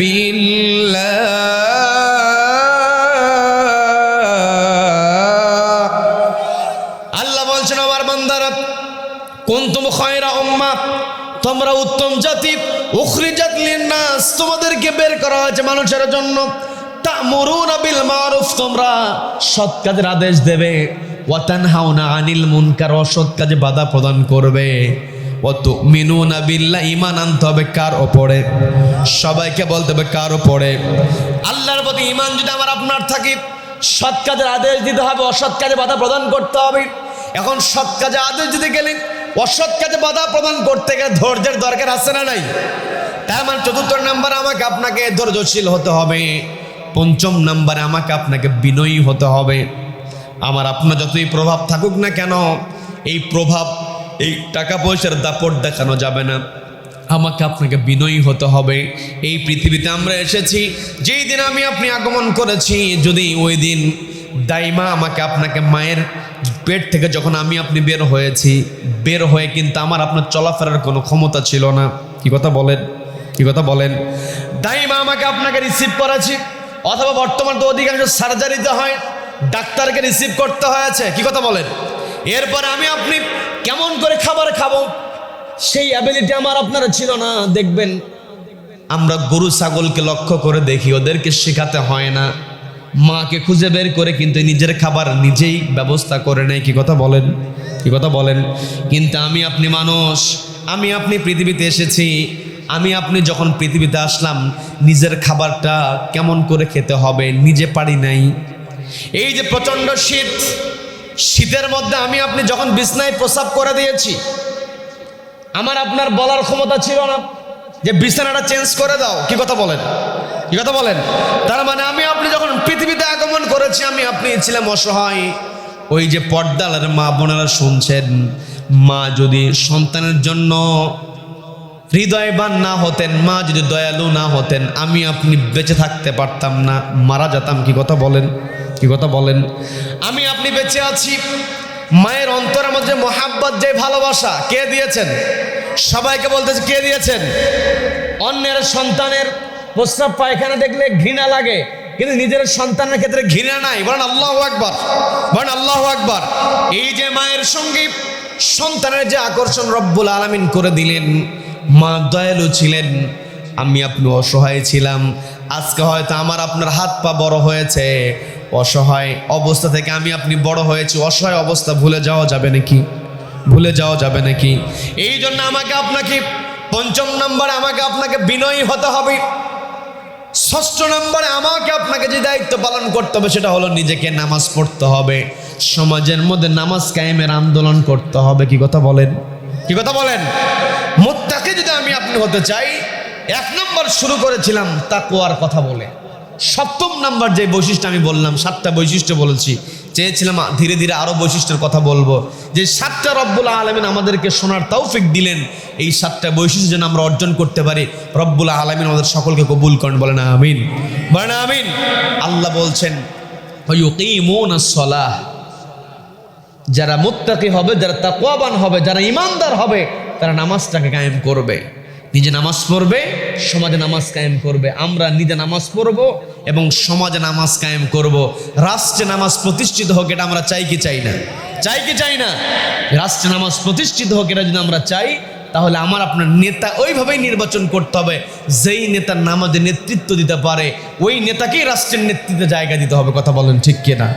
বিল্লাহ। আল্লাহ বলছেন, আমার বান্দারা, কুনতুম খায়রা উম্মাহ, তোমরা উত্তম জাতি, উখরিজাত লিন-নাস, তোমাদেরকে বের করা হয়েছে মানুষের জন্য। তা'মুরুনা বিল মা'রুফ, তোমরা সৎ কাজের আদেশ দেবে। ওয়া তানহাউনা আনিল মুনকার, অসৎ কাজে বাধা প্রদান করবে। ওয়া তু'মিনুনা বিল্লাহ, ঈমান আনতে হবে কার উপরে? সবাইকে বলতে হবে কার উপরে? আল্লাহর প্রতি ঈমান যদি আমার আপনার থাকে, সৎ কাজের আদেশ দিতে হবে, অসৎ কাজে বাধা প্রদান করতে হবে। এখন সৎ কাজে আদেশ দিতে গেলে অসৎ কাজে বাধা প্রদান করতে গেলে ধৈর্যের দরকার আছে না নাই? তার মানে 4 নম্বরে আমাকে আপনাকে ধৈর্যশীল হতে হবে। 5 নম্বরে আমাকে আপনাকে বিনয়ী হতে হবে। আমার আপনার যতই প্রভাব থাকুক না কেন, এই প্রভাব, এই টাকা পয়সার দাপট দেখানো যাবে না। আমাকে আপনাকে বিনয়ী হতে হবে। এই পৃথিবীতে আমরা এসেছি, যেই দিন আমি আপনি আগমন করেছি, যদি ওই দিন দাইমা আমাকে আপনাকে মায়ের পেট থেকে যখন আমি আপনি বের হয়েছি, বের হয়ে কিন্তু আমার আপনার চলাফেরার কোনো ক্ষমতা ছিল না। কি কথা বলেন? কি কথা বলেন? দাইমা আমাকে আপনাকে রিসিভ করেছি, অথবা বর্তমান তো অধিকাংশ সার্জারিতে হয়, ডাক্তারকে রিসিভ করতে হয়েছে। কি কথা বলেন? এরপরে আমি আপনি কেমন করে খাবার খাবো, সেই অ্যাবিলিটি আমার আপনার ছিল না। দেখবেন আমরা গরু ছাগলকে লক্ষ্য করে দেখি, ওদেরকে শেখাতে হয় না, মাকে খুঁজে বের করে কিন্তু নিজের খাবার নিজেই ব্যবস্থা করে নেয়। কি কথা বলেন, কি কথা বলেন? কিন্তু আমি আপনি মানুষ, আমি আপনি পৃথিবীতে এসেছি, আমি আপনি যখন পৃথিবীতে আসলাম নিজের খাবারটা কেমন করে খেতে হবে নিজে পারি নাই। এই যে প্রচণ্ড শীত, শীতের মধ্যে আমি আপনি যখন বিছনায় প্রস্রাব করে দিয়েছি, আমার আপনার বলার ক্ষমতা ছিল না যে বিছানাটা চেঞ্জ করে দাও। কি কথা বলেন, কি কথা বলেন? তার মানে আমি আপনি যখন পৃথিবীতে আগমন করেছি আমি আপনি ছিলাম অসহায়। ওই যে পর্দার মা বোনেরা শুনছেন, মা যদি সন্তানের জন্য হৃদয়বান না হতেন, মা যদি দয়ালু না হতেন, আমি আপনি বেঁচে থাকতে পারতাম না, মারা যেতাম। কি কথা বলেন, কি কথা বলেন? আমি আপনি বেঁচে আছি, মায়ের অন্তরের মধ্যে মোহাব্বত, যে ভালোবাসা কে দিয়েছেন? সবাইকে বলতেছে কে দিয়েছেন? অন্যের সন্তানের প্রস্রাব পায়খানা দেখলে ঘৃণা লাগে, কিন্তু নিজের সন্তানের ক্ষেত্রে ঘৃণা নাই। বলেন আল্লাহু আকবার, বলেন আল্লাহু আকবার। এই যে মায়ের সঙ্গে সন্তানের যে আকর্ষণ রব্বুল আলামিন করে দিলেন, মা দয়ালু ছিলেন, আমি আপনি অসহায় ছিলাম। আজকে হয়তো আমার আপনার হাত পা বড় হয়েছে, অসহায় অবস্থা থেকে আমি আপনি বড় হয়েছি, অসহায় অবস্থা ভুলে যাওয়া যাবে নাকি? ভুলে যাওয়া যাবে নাকি? এই জন্য আমাকে আপনাকে ৫ম নম্বরে আমাকে আপনাকে বিনয়ী হতে হবে। ৬ষ্ঠ নম্বরে আমাকে আপনাকে যে দায়িত্ব পালন করতে হবে সেটা হলো নিজেকে নামাজ পড়তে হবে, সমাজের মধ্যে নামাজ কায়েমের আন্দোলন করতে হবে। কি কথা বলেন, কি কথা বলেন? মুত্তাকি যদি আমি আপনি হতে চাই, ১ নম্বর শুরু করেছিলাম তাকওয়ার কথা বলে। ৭ম নম্বর যে বৈশিষ্ট্য আমি বললাম, ৭টা বৈশিষ্ট্য বলেছি, চেয়েছিলাম ধীরে ধীরে আরো বৈশিষ্ট্যের কথা বলবো, যে ৭টা রব্বুল আলামিন আমাদেরকে শোনার তৌফিক দিলেন। এই ৭টা বৈশিষ্ট্য যেন আমরা অর্জন করতে পারি, রব্বুল আলামিন আমাদের সকলকে কবুল করেন, বলেন আমিন, বলেন আমিন। আল্লাহ বলছেন ওয়ায়ুকিমুনাস সালাহ, যারা মুত্তাকি হবে, যারা তাকওয়াবান হবে, যারা ঈমানদার হবে, তারা নামাজটাকে কায়েম করবে। নিজে নামাজ পড়বে, সমাজে নামাজ কায়েম করবে। আমরা নিজে নামাজ পড়ব এবং সমাজে নামাজ কায়েম করব। রাষ্ট্রে নামাজ প্রতিষ্ঠিত হোক, এটা আমরা চাই কি চাই না? চাই কি চাই না? রাষ্ট্রে নামাজ প্রতিষ্ঠিত হোক, এটা যদি আমরা চাই, তাহলে আমার আপনার নেতা ওইভাবেই নির্বাচন করতে হবে, যেই নেতা নামাজে নেতৃত্ব দিতে পারে ওই নেতাকেই রাষ্ট্রের নেতৃত্বে জায়গা দিতে হবে। কথা বলেন ঠিক কিনা?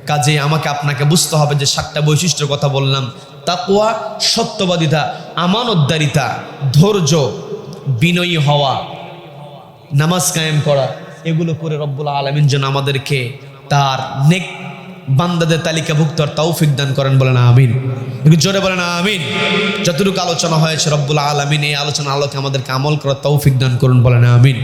কাজে আমাকে আপনাকে বুঝতে হবে যে ৭টা বৈশিষ্ট্যের কথা বললাম, তাকওয়া, সত্যবাদিতা, আমানতদারিতা, ধৈর্য, বিনয়ী হওয়া, নামাজ কায়েম করা, এগুলো করে রব্বুল আলামিন যেন আমাদেরকে তার নেক বান্দাদের তালিকাভুক্ত তৌফিক দান করেন, বলেন আমিন। একটু জোরে বলেন আমিন। যতটুকু আলোচনা হয়েছে রব্বুল আলামিন এই আলোচনা আলোকে আমাদেরকে আমল করার তৌফিক দান করুন, বলেন আমিন।